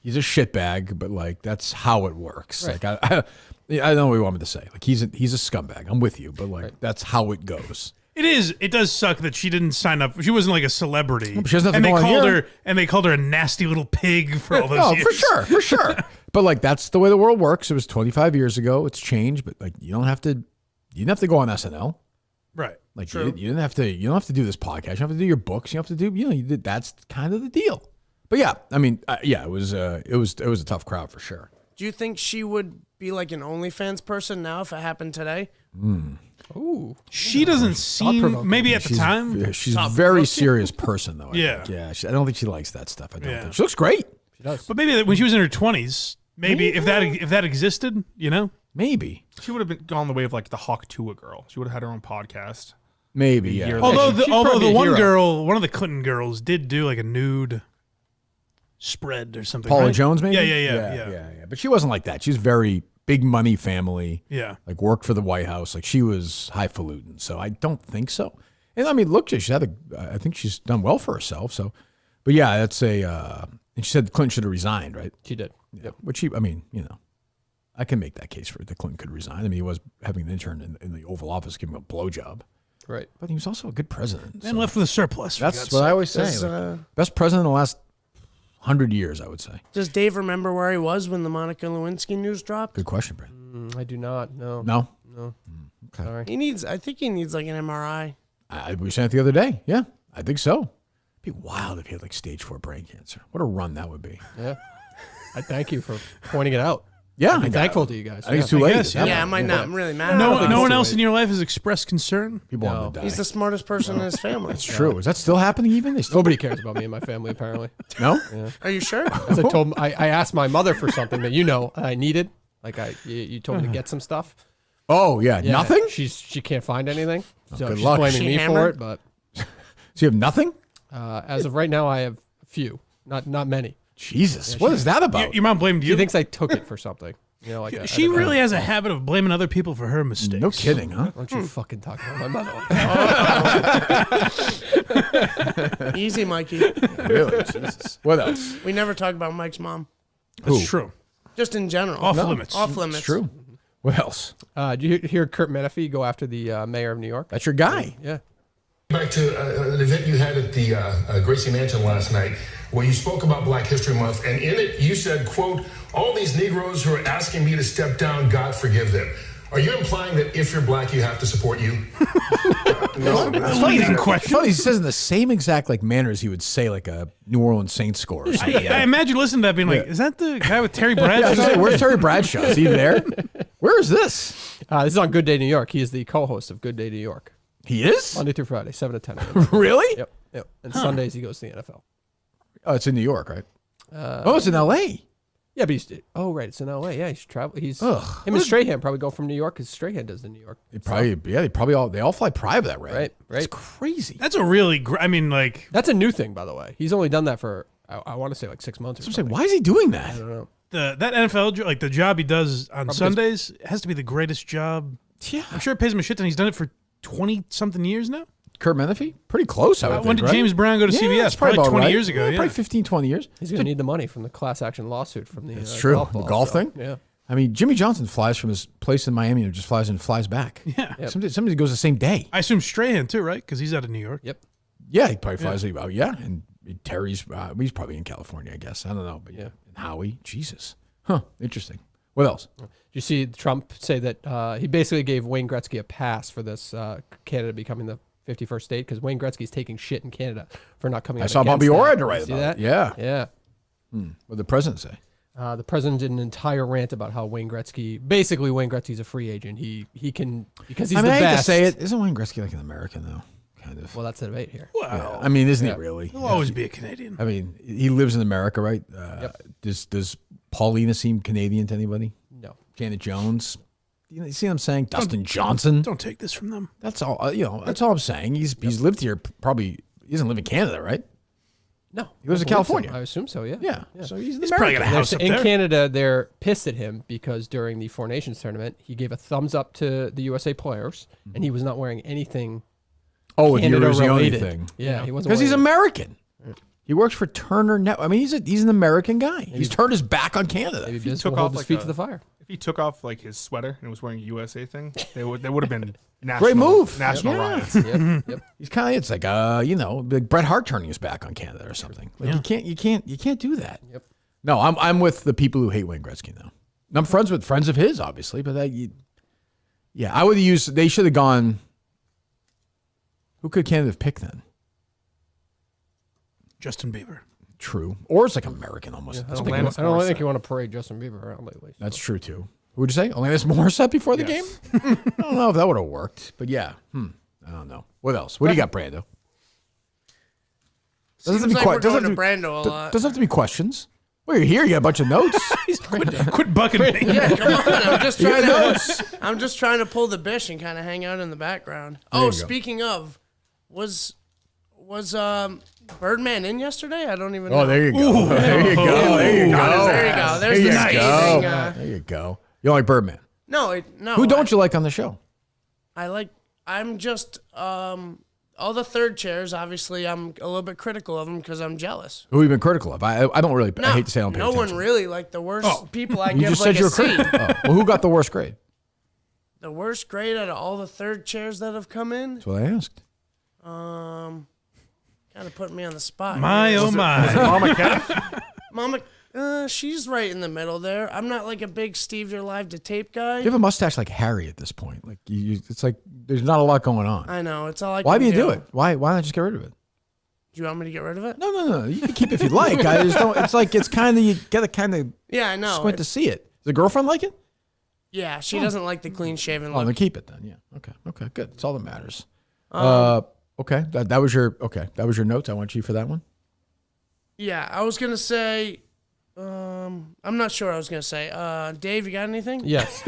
He's a shitbag, but like, that's how it works. Right. Like, I don't know what you want me to say. Like, he's a scumbag. I'm with you, but like, that's how it goes. It does suck that she didn't sign up. She wasn't like a celebrity. She has nothing and they going called here. her and they called her a nasty little pig for all those years. For sure. But like, that's the way the world works. It was 25 years ago. It's changed, but like, you didn't have to go on SNL. Right. Like, you don't have to do this podcast. You don't have to do your books. You don't have to do, that's kind of the deal. But yeah, I mean, it was a tough crowd for sure. Do you think she would be like an OnlyFans person now if it happened today? Ooh. She doesn't seem, maybe at the time. She's a very serious person, though. I think. Yeah. I don't think she likes that stuff. I don't think. She looks great. She does. But maybe when she was in her 20s, maybe if that existed, you know? Maybe. She would have gone the way of like the Hawk Tua girl. She would have had her own podcast. Maybe, yeah. Although she'd the probably be a one hero. girl, one of the Clinton girls, did do like a nude spread or something. Paula right? Jones, maybe? Yeah. But she wasn't like that. She's very big money family. Yeah. Like, worked for the White House. Like, she was highfalutin. So I don't think so. And I mean, look, I think she's done well for herself. So, but yeah, that's and she said Clinton should have resigned, right? She did. Yeah. Which I mean, I can make that case for it, that Clinton could resign. I mean, he was having an intern in the Oval Office giving him a blowjob. Right. But he was also a good president. And left with a surplus. That's what I always say. Best president in the last 100 years, I would say. Does Dave remember where he was when the Monica Lewinsky news dropped? Good question, Brent. I do not. No. No? Okay. Sorry. I think he needs like an MRI. We were saying it the other day. Yeah, I think so. It'd be wild if he had like stage 4 brain cancer. What a run that would be. Yeah. I thank you for pointing it out. Yeah. I'm thankful to you guys. I think it's too late. guess, Yeah, I might not. I'm really mad. No about it. one else in your life has expressed concern? People want to die. He's the smartest person in his family. That's true. Is that still happening even? They still Nobody cares about me and my family, apparently. No? Are you sure? As I told I asked my mother for something that I needed. Like you told me to get some stuff. Oh, yeah. Yeah, Nothing? She can't find anything. So good she's luck. blaming She me hammered? for it. But So you have nothing? as of right now, I have a few. Not many. Jesus. What is that about? Your mom blamed you? She thinks I took it for something. Like She really has a habit of blaming other people for her mistakes. No kidding, huh? Don't you fucking talk about my mother. Easy, Mikey. Really? Jesus. What else? We never talk about Mike's mom. That's Who? true. Just in general. Off limits. Off limits. It's true. What else? Did you hear Kurt Menefee go after the mayor of New York? That's your guy. Yeah. Back to an event you had at the Gracie Mansion last night, where you spoke about Black History Month, and in it you said, quote, "All these Negroes who are asking me to step down, God forgive them." Are you implying that if you're black, you have to support you? No. Leading question. Funny, he says in the same exact like manner as he would say like a New Orleans Saints score or something. I imagine listening to that being like, is that the guy with Terry Yeah, I was Bradshaw? gonna say, where's Terry Bradshaw? Is he there? Where is this? This is on Good Day New York. He is the co-host of Good Day New York. He is? Monday through Friday, 7 to 10 a.m. Really? Yep. And Sundays he goes to the NFL. Oh, it's in New York, right? It's in L.A. Yeah, but right, it's in L.A. Yeah, he should travel. Ugh. Him and Strahan probably go from New York because Strahan does the New York. They all fly private, right? Right. It's crazy. That's a really, That's a new thing, by the way. He's only done that for, I want to say like 6 months or I'm saying, something. why is he doing that? I don't know. that NFL, like the job he does on Sundays, has to be the greatest job. Yeah. I'm sure it pays him a shit ton. He's done it for 20-something years now. Kurt Menefee? Pretty close, I would think, When did right? James Brown go to Yeah, CBS? that's Probably about 20 right. years ago, yeah. Probably 15, 20 years. He's going to need the money from the class action lawsuit from the It's true. golf The ball, golf so, thing? Yeah. I mean, Jimmy Johnson flies from his place in Miami and just flies in and flies back. Yeah. Yep. Somebody goes the same day. I assume Strahan, too, right? Because he's out of New York. Yep. Yeah, he probably flies. Yeah. And Terry's, he's probably in California, I guess. I don't know. But yeah. And Howie, Jesus. Huh. Interesting. What else? Did you see Trump say that he basically gave Wayne Gretzky a pass for this Canada becoming the 51st state because Wayne Gretzky's taking shit in Canada for not coming. I out saw against Bobby Orr that. had to write See about that? it. Yeah. Yeah. What did the president say? The president did an entire rant about how Wayne Gretzky's a free agent. He can, because he's the I hate to best. say it. Isn't Wayne Gretzky like an American though? Kind of. Well, that's the debate here. Well, I mean, isn't he really? he'll always be a Canadian. I mean, he lives in America, right? Does Paulina seem Canadian to anybody? No. Janet Jones. You see what I'm saying? Dustin Johnson. Don't take this from them. That's all. That's all I'm saying. He's lived here. Probably he doesn't live in Canada, right? No. He lives in I believe so. California. I assume so, yeah. Yeah. So he's an probably American. got a house up In there. Canada, they're pissed at him because during the Four Nations tournament, he gave a thumbs up to the USA players, and he was not wearing anything Oh, with the Canada Eurazioni related. thing. Yeah, he wasn't Because he's wearing American. He works for Turner Net. I mean, he's an American guy. He's turned his back on Canada. Maybe he Vince took will hold off his like feet a- to the fire. If he took off like his sweater and was wearing a USA thing, they would have been national. Great move. National Yeah. riots. Yep. He's kind of. It's like like Bret Hart turning his back on Canada or something. Like you can't do that. Yep. No, I'm with the people who hate Wayne Gretzky now. And I'm friends of his, obviously, but I would have used. They should have gone. Who could Canada have picked then? Justin Bieber. True, or it's like American almost. I don't think you want to parade Justin Bieber around lately. That's true too. Who would you say? Alanis Morissette before the game? I don't know if that would have worked, but yeah. I don't know. What else? What do you got, Brando? Seems like we're going to Brando a lot. Doesn't have to be questions. Well, you're here. You got a bunch of notes. Quit bucking me. Yeah, come on. I'm just trying to pull the bish and kind of hang out in the background. There you go. Speaking of, was Birdman in yesterday? I don't even know. Oh, there you go. There you go. There you go. There you go. There's the There you scathing. go. There you go. You don't like Birdman? No. Who don't you like on the show? I'm just all the third chairs. Obviously, I'm a little bit critical of them because I'm jealous. Who have you been critical of? I don't really. No, I hate to say I don't pay no attention. one really. Like the worst people I You give just like said you a were C. critical. Well, who got the worst grade? The worst grade out of all the third chairs that have come in. That's what I asked. Kind of putting me on the spot. My oh my. Mama Cat. Mama, she's right in the middle there. I'm not like a big Steve You're Live to Tape guy. You have a mustache like Harry at this point. Like it's like there's not a lot going on. I know. It's all I Why can do you do it? Why not just get rid of it? Do you want me to get rid of it? No. You can keep it if you like. I just don't. It's like it's kind of you got to kind of Yeah, I know. squint to see it. Does the girlfriend like it? Yeah, she doesn't like the clean shaven Oh, look. then keep it then. Yeah. Okay. Good. That's all that matters. Okay. That was your notes. I want you for that one. Yeah, I was gonna say. I'm not sure. What I was gonna say. Dave, you got anything? Yes.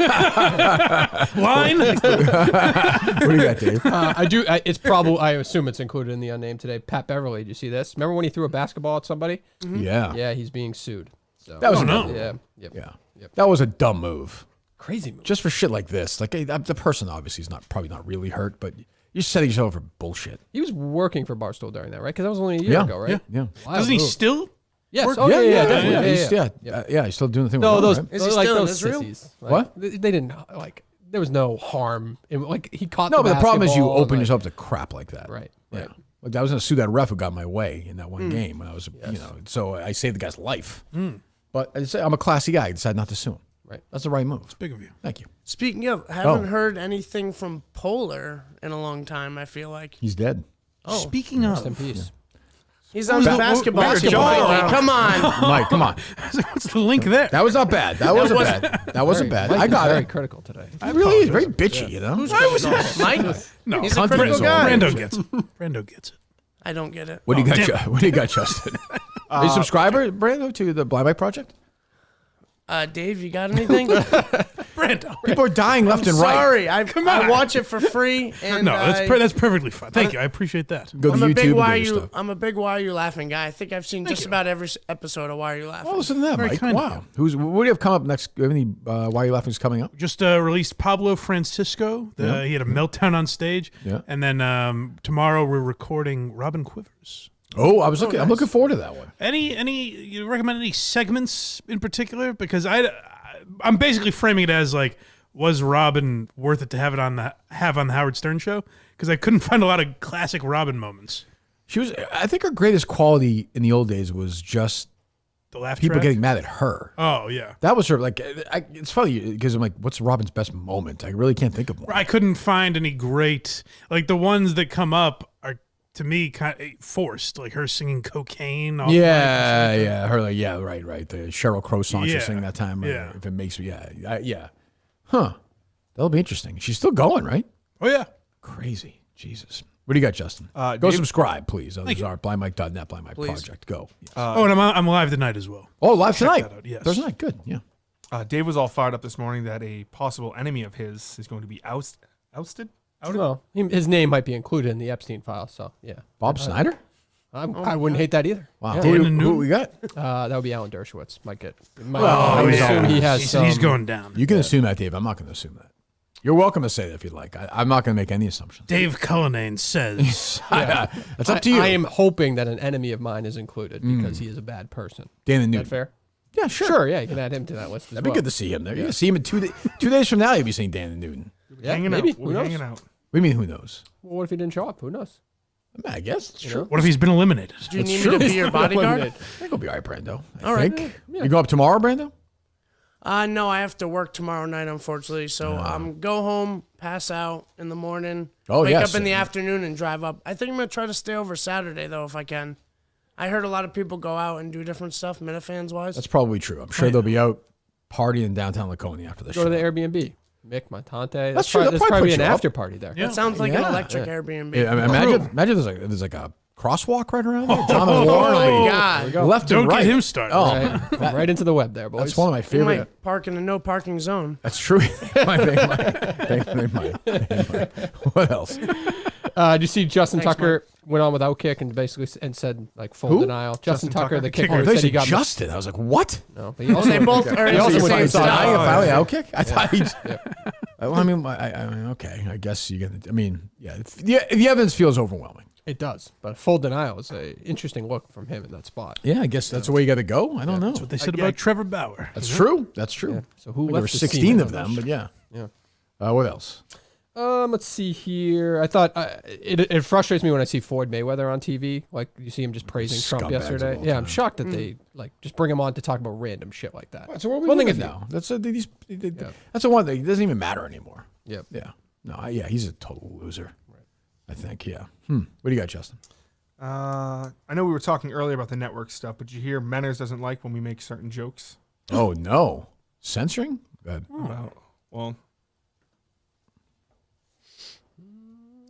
Line? What do you got, Dave? I do. It's probably. I assume it's included in the unnamed today. Pat Beverly. Did you see this? Remember when he threw a basketball at somebody? Yeah. Yeah, he's being sued. So That was Oh, a no. dumb move. yeah. Yep. Yeah. That was a dumb move. Crazy move. Just for shit like this. Like the person obviously is probably not really hurt, but you're setting yourself up for bullshit. He was working for Barstool during that, right? Because that was only a year ago, right? Yeah. Wild Doesn't he move. still? Yes. work? Oh yeah, definitely. Yeah, he's still doing the thing. No, with those Ron, right? Is he like still in those Israel? sissies. Like, What? They didn't like. There was no harm. Like he caught. No, the but the problem is you basketball and, open like- yourself to crap like that. Right. Yeah. Right. Like I was going to sue that ref who got my way in that one game when I was, so I saved the guy's life. But I'm a classy guy. I decided not to sue him. Right. That's the right move. Big of you. Thank you. Speaking of, haven't heard anything from Polar in a long time. I feel like He's dead. Speaking Rest in of, peace. he's on the basketball team. Basketball. Come on. Mike, come on. what's the link there? That was not bad. That wasn't bad. That wasn't bad. Mike I is got very it. critical today. I really is very bitchy, you know? Mike? No, He's a Cunt critical is all guy. right. Brando gets it. Brando gets it. I don't get it. What do you got? What do you got, Justin? Are you a subscriber, Brando, to the Blind Mike Project? Dave, you got anything? Brando. People are dying left and right. Sorry, I watch it for free. And No, that's perfectly fine. Thank you. I appreciate that. Go to I'm a YouTube big and why do your you. stuff. I'm a big Why Are You Laughing guy. I think I've seen just about every episode of Why Are You Laughing. Oh, listen to that, Very Mike. kind of Wow. What do you have come up next? Do you have any Why Are You Laughing's coming up? Just released Pablo Francisco. He had a meltdown on stage. Yeah. And then tomorrow we're recording Robin Quivers. Oh, I'm looking forward to that one. You recommend any segments in particular? Because I'm basically framing it as like, was Robin worth it to have on the Howard Stern show? Because I couldn't find a lot of classic Robin moments. I think her greatest quality in the old days was just The laugh people track? getting mad at her. Oh yeah. That was her, like, it's funny because I'm like, what's Robin's best moment? I really can't think of one. I couldn't find any great, like the ones that come up are to me, kind of forced. Like her singing "Cocaine." Off Yeah. Her like, right. The Sheryl Crow song she Yeah. sang that time. Yeah. If it makes me, yeah. Huh. That'll be interesting. She's still going, right? Oh yeah. Crazy. Jesus. What do you got, Justin? Go Dave- subscribe, please. Others are blindmike.net, Blind Mike Project. Go. And I'm live tonight as well. Oh, live tonight. that out, yes. Thursday night. Good. Yeah. Dave was all fired up this morning that a possible enemy of his is going to be ousted. Well, his name might be included in the Epstein file, so yeah. Bob Snyder? I wouldn't hate that either. Wow. Yeah. Who we got? That would be Alan Dershowitz. Might get. Oh, I yeah. assume he has. He's going down. You can assume that, Dave. I'm not going to assume that. You're welcome to say that if you'd like. I'm not going to make any assumptions. Dave Cullinane says. That's up to you. I am hoping that an enemy of mine is included because he is a bad person. Dan Is Newton. that fair? Yeah, sure. Sure, yeah, you can add him to that list as That'd be well. good to see him there. You're going to see him in 2 days from now. You'll be seeing Dan Newton. Yeah, hanging maybe. out. Who We're knows? hanging out. What do you mean, who knows? Well, what if he didn't show up? Who knows? I guess it's true. What if he's been eliminated? Do you need me to be your bodyguard? I think it'll be all right, Brando. All I right. think. You go up tomorrow, Brando? No, I have to work tomorrow night, unfortunately. So go home, pass out in the morning, wake yes. up in the afternoon, and drive up. I think I'm gonna try to stay over Saturday though, if I can. I heard a lot of people go out and do different stuff, Minifans wise. That's probably true. I'm sure they'll be out partying in downtown Laconia after the Go show. to the Airbnb. Mick Montante. That's true. They'll There's probably probably put an you up. after party there. That sounds like an Yeah. electric Airbnb. Yeah, I mean, imagine there's like a crosswalk right around there. John and Warren, Oh my like, God. left Don't and right. get him started. Oh, Right, right into the web there, boys. that's one of my You favorite. might park in a no parking zone. That's true. They might. What else? Did you see Justin Tucker went on with Outkick and basically said like full Who? Justin Justin Tucker, Tucker? the Oh, kicker, I thought you said he said got Justin. I was like, what? No, but he also They both are he also in the went same on style. Finally outkick? I thought he. Well, I mean, okay. I guess you get. I mean, yeah. The evidence feels overwhelming. It does, but full denial is a interesting look from him in that spot. Yeah, I guess that's the way you got to go. I don't know. That's what they said about Trevor Bauer. That's true. That's true. Yeah. So who I think left there were the scene 16 of of them, but yeah. Yeah. What else? Let's see here. I thought it frustrates me when I see Floyd Mayweather on TV. Like you see him just praising Trump Scumbags yesterday. of all Yeah, I'm time. shocked that they like just bring him on to talk about random shit like that. That's what we One thing live if in now. That's that's the one thing. It doesn't even matter anymore. Yep. Yeah. No. Yeah. He's a total loser. I think. Yeah. What do you got, Justin? I know we were talking earlier about the network stuff, but did you hear Menners doesn't like when we make certain jokes Oh no, censoring. about, well,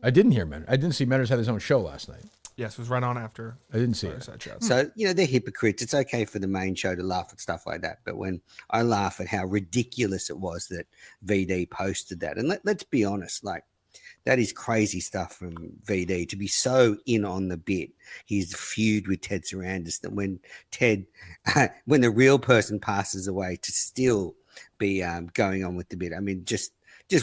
I didn't hear Menners. I didn't see Menners had his own show last night. yes, it was right on after I didn't see it. Fireside Chat. So, they're hypocrites. It's okay for the main show to laugh at stuff like that. But when I laugh at how ridiculous it was that VD posted that, and let's be honest, like, that is crazy stuff from VD to be so in on the bit. His feud with Ted Sarandis, that when when the real person passes away, to still be going on with the bit. I mean, just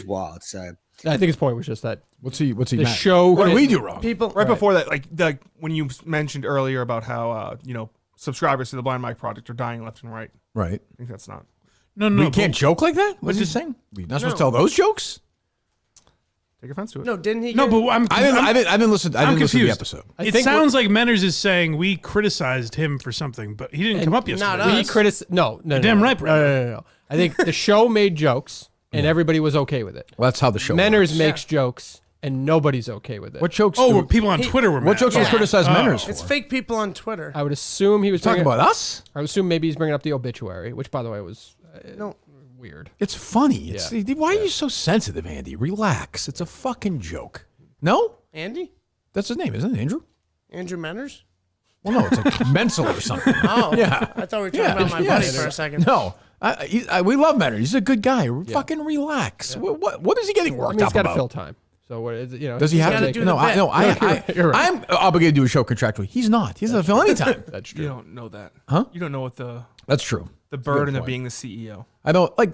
wild. So I think his point was just that What's he? the mad? show. What did we do wrong? People, Right before that, like when you mentioned earlier about how subscribers to the Blind Mike Project are dying left and right. Right. I think that's not. No, We can't joke like that. What's he saying? We're not supposed to tell those jokes. Take offense to it. No, didn't he? No, get- but I didn't listen. I I'm didn't listen to the confused. episode. I It think sounds like Menners is saying we criticized him for something, but he didn't come up yesterday. not us. No. damn right, Brandon. No. I think the show made jokes and everybody was okay with it. Well, that's how the show. Menners works. makes jokes and nobody's okay with it. What jokes? Oh, do- people on Twitter were mad. what jokes do we criticize Menners for? It's fake people on Twitter. I would assume he was Talking bringing- about us? I would assume maybe he's bringing up the obituary, which by the way was No. weird. It's funny. It's why are you so sensitive, Andy? Relax. It's a fucking joke. No, Andy? that's his name, isn't it, Andrew? Andrew Menners? Well, no, it's like Menzel or something. Oh. Yeah. I thought we were talking about my buddy for a second. No, we love Menners. He's a good guy. Fucking relax. What is he getting I worked mean, he's up got to about? fill time. So what is it? Does he have gotta to? do No, the bit. You're right. I'm obligated to do a show contractually. He's not. He doesn't fill any time. That's You true. don't know that. Huh? You don't know what the That's true. burden of point. being the CEO. I don't like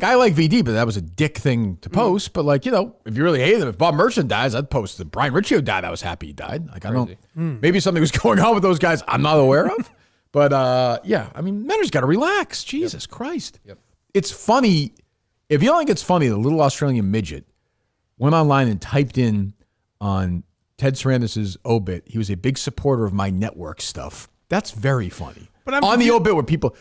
I like VD, but that was a dick thing to post. But like, if you really hate him, if Bob Merchant dies, I'd post that Brian Riccio died. I was happy he died. Like I don't. Maybe something was going on with those guys I'm not aware of. But yeah, I mean, Menner's got to relax. Jesus Christ. Yep. It's funny. If you don't think it's funny, the little Australian midget went online and typed in on Ted Sarandis' obit. He was a big supporter of my network stuff. That's very funny. But I'm on the obit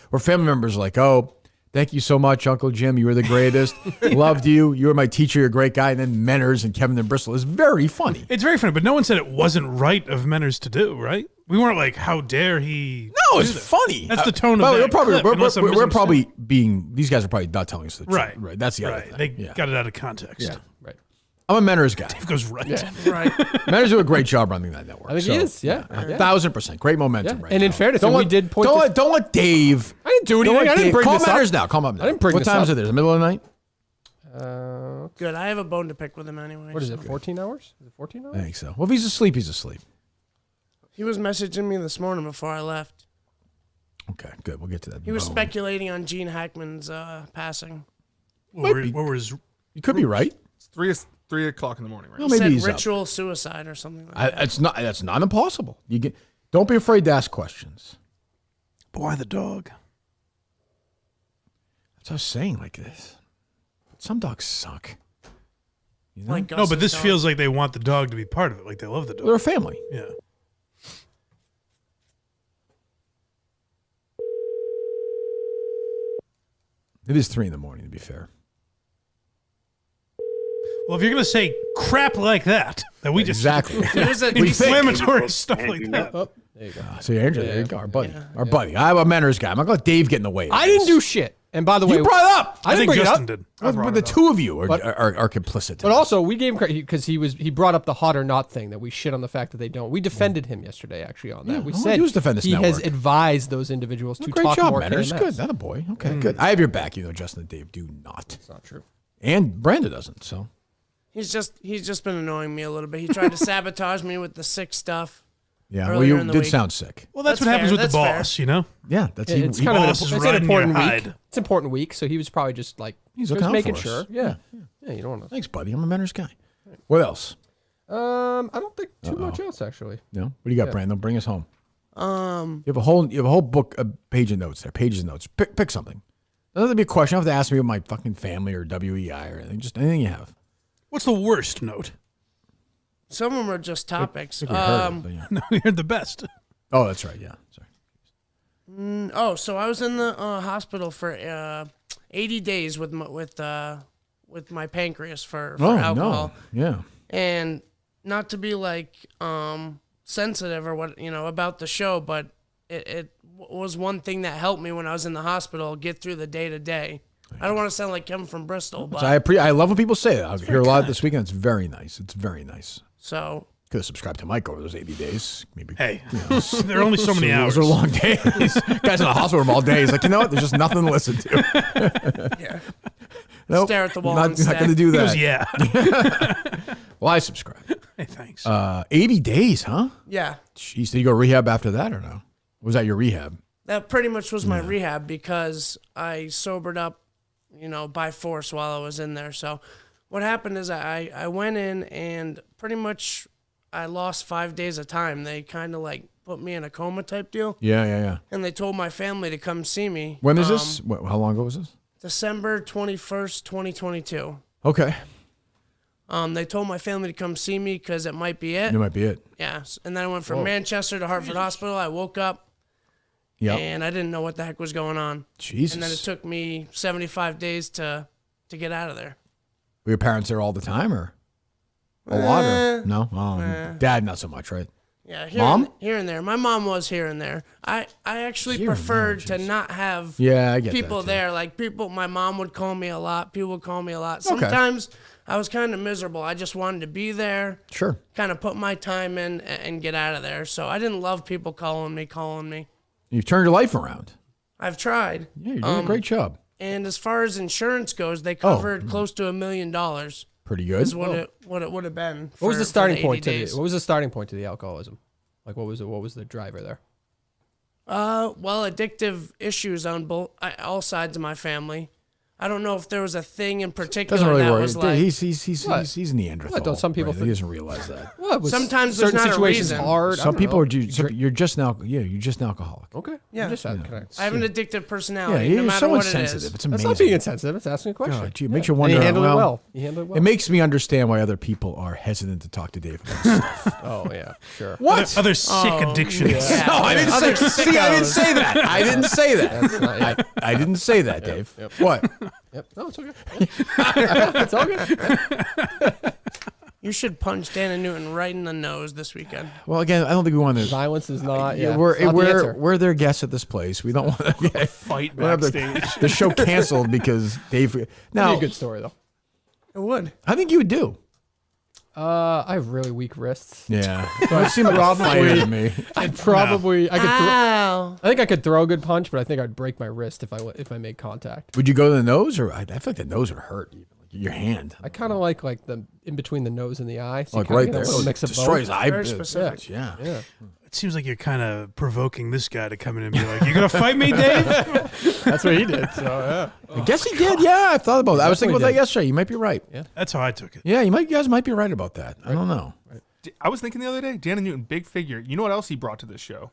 where family members are like, oh, Thank you so much, Uncle Jim. You were the greatest. Loved you. You were my teacher. You're a great guy. And then Menners and Kevin and Bristol is very funny. It's very funny, but no one said it wasn't right of Menners to do, right? We weren't like, how dare he? No, it's funny. That's the tone of that We're probably being, these guys are probably not telling us the truth. Right. Right. That's the other thing. They got it out of context. Yeah. Right. I'm a Menners guy. Dave goes right. Yeah. Right. Menners do a great job running that network. I think he is. Yeah. 1,000%. Great momentum right And in now. fairness, don't we let, did point don't let Dave. I didn't do anything. I didn't bring Call this Menners up. now. Call him up now. I didn't bring what this time up. is it? Is it the middle of the night? Good. I have a bone to pick with him anyway. What is it, 14 hours? Is it 14 hours? I think so. Well, if he's asleep, he's asleep. He was messaging me this morning before I left. Okay, good. We'll get to that. He was speculating on Gene Hackman's passing. What was? You could be right. It's 3 o'clock in the morning, right? Well, He maybe said he's ritual suicide or something like that. It's not. That's not impossible. Don't be afraid to ask questions. But why the dog? That's what I was saying. Like this. Some dogs suck. You know? Like No, but this dog. feels like they want the dog to be part of it. Like they love the dog. They're a family. Yeah. It is 3 a.m, to be fair. Well, if you're gonna say crap like that we just Exactly. There's a inflammatory stuff like that. Oh, there you go. See, Andrew, there you go. Our buddy. Our buddy. I'm a Menners guy. I'm not going to let Dave get in the way. of I this. didn't do shit. And by the way, You brought it up. I didn't think bring Justin it up. did. But the two of you are complicit. But also, we gave him credit because he brought up the hot or not thing that we shit on the fact that they don't. We defended him yesterday, actually, on that. Yeah, We all I said do is defend this he has network. advised those individuals to Great talk job, more Menners. KMS. Good. That a boy. Okay, good. I have your back. Justin and Dave do not. It's not true. And Brando doesn't. So He's just been annoying me a little bit. He tried to sabotage me with the sick stuff. yeah. Well, Earlier you in the did week. sound sick. Well, that's That's what happens fair, with the that's boss, you know. Yeah. That's It's he, kind of boss is it's an riding important your week. hide. It's an important week, so he was probably just like He's just looking out making for us. sure. Yeah, you don't want to. Thanks, buddy. I'm a Menners guy. What else? I don't think too much else actually. No. What do you got, Brando? Bring us home. Um, You have a whole book, a page of notes there. Pages of notes. Pick something. Doesn't have to be a question. You don't have to ask me about my fucking family or WEI or anything. Just anything you have. What's the worst note? some of them are just topics. I think we heard it, but yeah. No, you're the best. Oh, that's right. Yeah. Sorry. So I was in the hospital for 80 days with my pancreas for alcohol. No. Yeah. And not to be like sensitive or what about the show, but it was one thing that helped me when I was in the hospital get through the day to day. I don't want to sound like Kevin from Bristol, but I love when people say that. I hear a lot this weekend. It's very nice. It's very nice. so Could have subscribed to Mike over those 80 days. Maybe. Hey, there are only so many hours. Those are long days. Guys in the hospital room all day. He's like, you know what? There's just nothing to listen to. yeah, Nope, stare at the wall. Not instead. going to do He that. goes, yeah. Well, I subscribe. Hey, thanks. 80 days, huh? Yeah, Jeez, did you go rehab after that or no? Was that your rehab? that pretty much was my rehab because I sobered up, by force while I was in there. So what happened is I went in and pretty much I lost 5 days of time. They kind of like put me in a coma type deal. Yeah. And they told my family to come see me. When is this? How long ago was this? December 21st, 2022. Okay. They told my family to come see me because it might be it. That might be it. Yeah. And then I went from Manchester to Hartford Hospital. I woke up Yeah. and I didn't know what the heck was going on. Jesus. And then it took me 75 days to get out of there. Were your parents there all the time or a lot? Or? No? Oh, Dad, not so much, right? Yeah, Mom? here and there. My mom was here and there. I actually Here and preferred there, to not have Yeah, I get people that, too. there. Like my mom would call me a lot. People would call me a lot. Sometimes I was kind of miserable. I just wanted to be there, Sure. kind of put my time in and get out of there. So I didn't love people calling me. You've turned your life around. I've tried. Yeah, you're doing a great job. And as far as insurance goes, they covered close to $1 million. Pretty good. Is what it would have been. What was the for starting 80 point to days. what was the starting point to the alcoholism? Like what was the driver there? Well, addictive issues on all sides of my family. I don't know if there was a thing in particular Doesn't really that worry. was like. He's Neanderthal. What, don't some people He think- doesn't realize that. What, was Sometimes there's certain not a situations reason. hard. I Some don't people know. are. You're just now. Yeah, you're just an alcoholic. Okay. Yeah. I'm just can I have an addictive Yeah, personality, you're no matter so what insensitive. it is. It's That's amazing. not being insensitive. It's asking a question. God, gee, it makes you And wonder. he handled it well, well. He handled it well. It makes me understand why other people are hesitant to talk to Dave about stuff. Oh yeah, sure. What? Other sick addictions. Yeah. No, I didn't Other say. See, I didn't sickos. say that. I didn't say that. That's not, yeah. I didn't say that, Dave. Yep. What? Yep. No, it's okay. It's all good. You should punch Dan and Newton right in the nose this weekend. Well, again, I don't think we want to. Violence is not. Yeah, Yeah, we're it's not the answer. we're their guests at this place. We don't want to Fight have backstage. the show canceled because Dave. That'd Now, be a good story though. It would. I think you would do. I have really weak wrists. Yeah, it seemed like a fighter to me. I'd probably. I could. Ow. I think I could throw a good punch, but I think I'd break my wrist if I made contact. Would you go to the nose, or I feel like the nose would hurt even, like your hand. I kind of like the in between the nose and the eye. So Like you kinda right get a there, little mix of destroy his both. eye. Very specific. Yeah. Yeah. It seems like you're kind of provoking this guy to come in and be like, "You gonna fight me, Dave?" That's what he did. So yeah. I guess he did. Yeah, I thought about that. I was thinking about that Definitely yesterday. You might be right. That's how I took it. Yeah, you guys might be right about that. I don't know. I was thinking the other day, Dan and Newton, big figure. You know what else he brought to this show?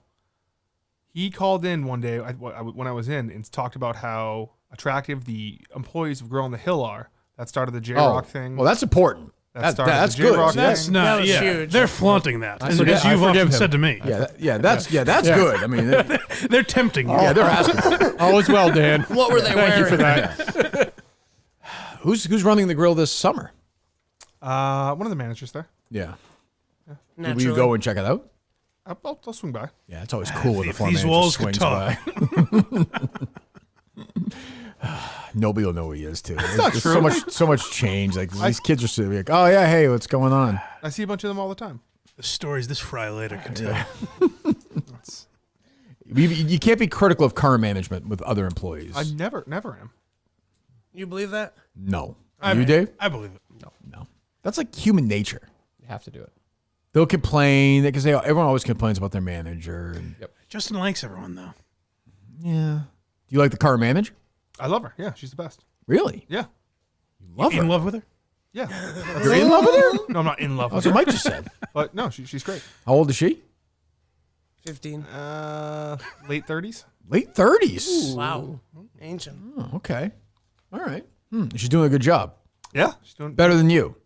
He called in one day when I was in and talked about how attractive the employees of Girl on the Hill are. That started the Jaywalk thing. Well, that's important. That started that's the good. Jaywalk That's thing. not. That was Yeah, huge. they're flaunting that, as forget- you've I often forgive him. said to me. That's good. I mean, They're tempting you. yeah, they're asking. All is well, Dan. What were they Thank you for wearing? that. Who's running the grill this summer? One of the managers there. Yeah. Will Naturally. you go and check it out? I'll swing by. Yeah, it's always cool when the If farm these manager walls could swings talk. by. Nobody will know who he is too. There's not true. so much change. Like these kids are sort of like, oh yeah, hey, what's going on? I see a bunch of them all the time. The stories this fry later can tell. You can't be critical of current management with other employees. I never am. You believe that? No. I You, mean, Dave? I believe it. No. That's like human nature. You have to do it. They'll complain because everyone always complains about their manager. And, Justin likes everyone though. yeah. Do you like the current manager? I love her. Yeah, she's the best. Really? Yeah. You love her. In love with her? Yeah. You're in love with her? No, I'm not in love with That's what her. Mike just said. But no, she's great. How old is she? 15. Late 30s. Late 30s. Wow. Ancient. Oh, okay. All right. She's doing a good job. Yeah. She's doing Better than you.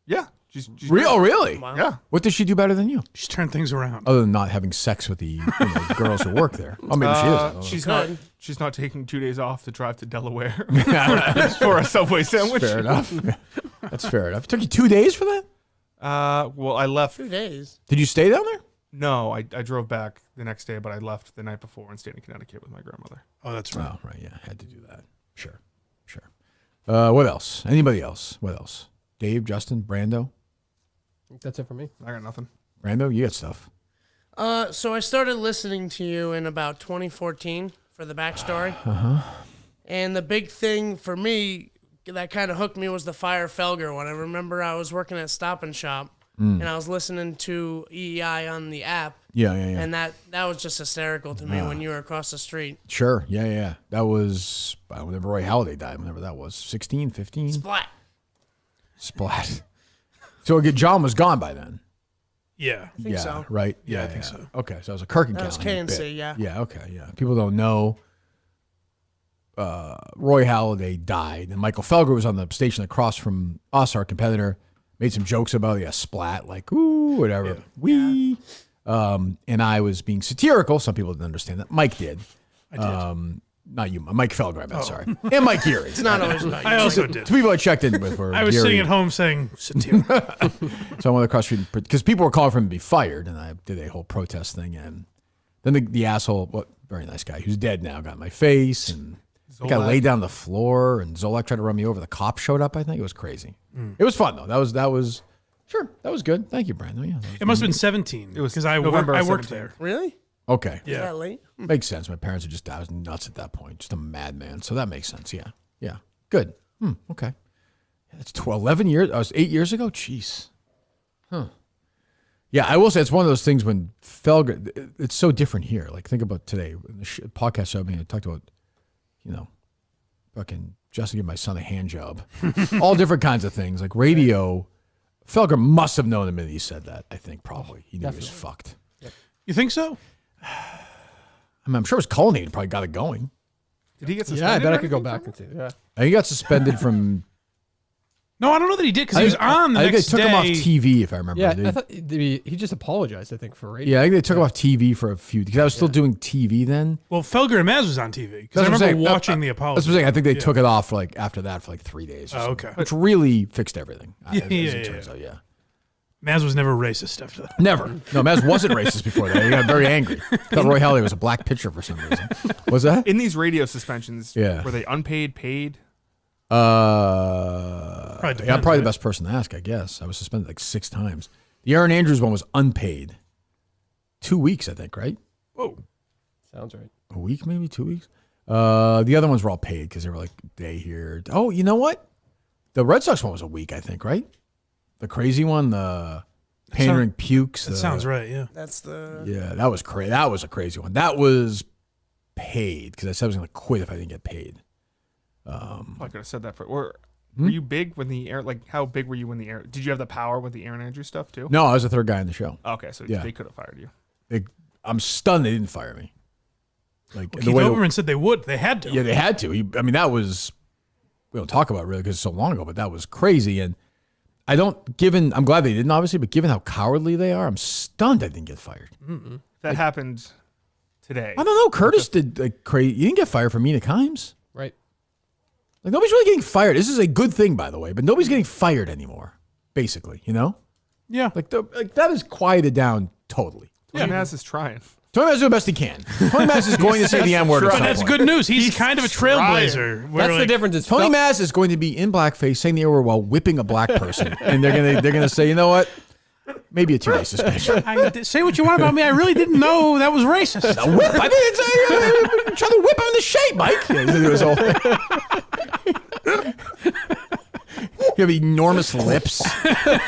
Yeah. She's Oh, really? Wow. Yeah. What does she do better than you? She's turned things around. Other than not having sex with the girls who work there. Oh, maybe she is. I don't know. She's not taking 2 days off to drive to Delaware for a Subway sandwich. Fair enough. That's fair enough. It took you 2 days for that? Well, I left. 2 days. Did you stay down there? No, I drove back the next day, but I left the night before and stayed in Connecticut with my grandmother. Oh, that's right. Oh, right. Yeah, had to do that. Sure. What else? Anybody else? What else? Dave, Justin, Brando? I think that's it for me. I got nothing. Brando, you got stuff. So I started listening to you in about 2014 for the backstory. Uh-huh. And the big thing for me that kind of hooked me was the Fire Felger one. I remember I was working at Stop and Shop, and I was listening to EEI on the app. Yeah. And that was just hysterical to me when you were across the street. Sure. Yeah. That was whenever Roy Halladay died, whenever that was. 16, 15? Splat. So John was gone by then. Yeah. I think so. Right? Yeah, I think so. Okay, so it was a Kirk and That was Callahan KNC, bit. yeah. Yeah, okay, yeah. People don't know. Roy Halladay died, and Michael Felger was on the station across from us, our competitor, made some jokes about splat, like, ooh, whatever. Wee. And I was being satirical. Some people didn't understand that. Mike did. I did. Not you, Mike Felger, I meant, sorry. And Mike Geary. It's not always about you. I also did. Two people I checked in with were I was Geary. sitting at home saying, satirical. So I went across the street because people were calling for him to be fired, and I did a whole protest thing. And then the asshole, very nice guy, who's dead now, got in my face, and I got laid down on the floor, and Zolak tried to run me over. The cop showed up, I think. It was crazy. It was fun, though. That was sure. That was good. Thank you, Brandon. Yeah, It must have been 17. It was because I November of worked 17. there. Really? okay. Is that late? Makes sense. My parents I was nuts at that point, just a madman. So that makes sense. Yeah. Good. Okay. Yeah, that's 11 years. I was 8 years ago. Jeez. Huh. Yeah, I will say it's one of those things when Felger, it's so different here. Like think about today, in the podcast show, I talked about, fucking Justin gave my son a hand job. All different kinds of things. Like radio, Felger must have known the minute he said that, I think, probably. He knew he was fucked. You think so? I mean, I'm sure his Cullinane probably got it going. Did he get suspended? Yeah, I bet I or could go anything back for and see. Yeah. And he got suspended from... No, I don't know that he did because he was on the I think next they took him off day. TV, if I remember. Yeah, They- I thought he just apologized, I think, for radio. yeah, I think they took him off TV for a few... Because I was still doing TV then. Well, Felger and Maz was on TV because I That's what I'm remember saying. watching the apology. That's what I'm saying. I think they Yeah. took it off like after that for like 3 days. Or Oh, something, okay. Which really fixed everything. Yeah, as yeah, it yeah, turns out, yeah. Maz was never racist after that. Never. No, Maz wasn't racist before that. He got very angry. Thought Roy Halladay was a black pitcher for some reason. Was that? In these radio suspensions, Yeah. were they unpaid, paid? Yeah, I'm depends, probably right? the best person to ask, I guess. I was suspended like 6 times. The Aaron Andrews one was unpaid. 2 weeks, I think, right? Whoa. Sounds right. A week, maybe 2 weeks. The other ones were all paid because they were like day here. Oh, you know what? The Red Sox one was a week, I think, right? The crazy one, the pandering pukes. That sounds right, yeah. That's the. Yeah, that was crazy. That was a crazy one. That was paid because I said I was going to quit if I didn't get paid. I could have said that for. Were you big when the air? Like, how big were you when the air? Did you have the power with the Aaron Andrews stuff too? No, I was the third guy in the show. Okay, so Yeah. they could have fired you. I'm stunned they didn't fire me. Like Keith Olbermann said they would. They had to. Yeah, they had to. I mean, that was, we don't talk about it really because it's so long ago, but that was crazy. And I'm glad they didn't, obviously, but given how cowardly they are, I'm stunned I didn't get fired. If that happened today. I don't know. Curtis did like crazy. You didn't get fired for Mina Kimes. Right. Like, nobody's really getting fired. This is a good thing, by the way, but nobody's getting fired anymore, basically, you know? Yeah. Like, that is quieted down totally. Tony Maz is trying. Tony Maz is doing the best he can. Tony Maz is going to say the N-word at But some that's point. good news. He's kind of a trailblazer. where, That's the like, difference. Is Tony Maz is going to be in blackface saying the N-word while whipping a black person. And they're gonna say, you know what? Maybe a 2-day suspension. Say what you want about me. I really didn't know that was racist. A whip. I didn't say trying to whip him in the shape, Mike. It was all. You have enormous lips,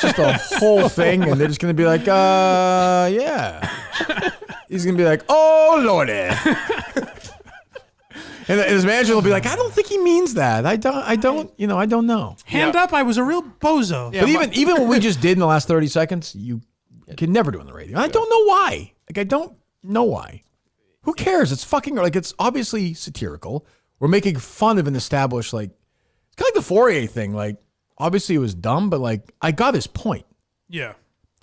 just a whole thing, and they're just gonna be like, yeah. He's gonna be like, oh lordy. And his manager will be like, I don't think he means that. I don't know. Hand up, I was a real bozo. But even what we just did in the last 30 seconds, you can never do on the radio. I don't know why. Like, I don't know why. Who cares? It's fucking, like, it's obviously satirical. We're making fun of an established, like, it's kind of like the Fourier thing. Like, obviously it was dumb, but, like, I got his point. Yeah.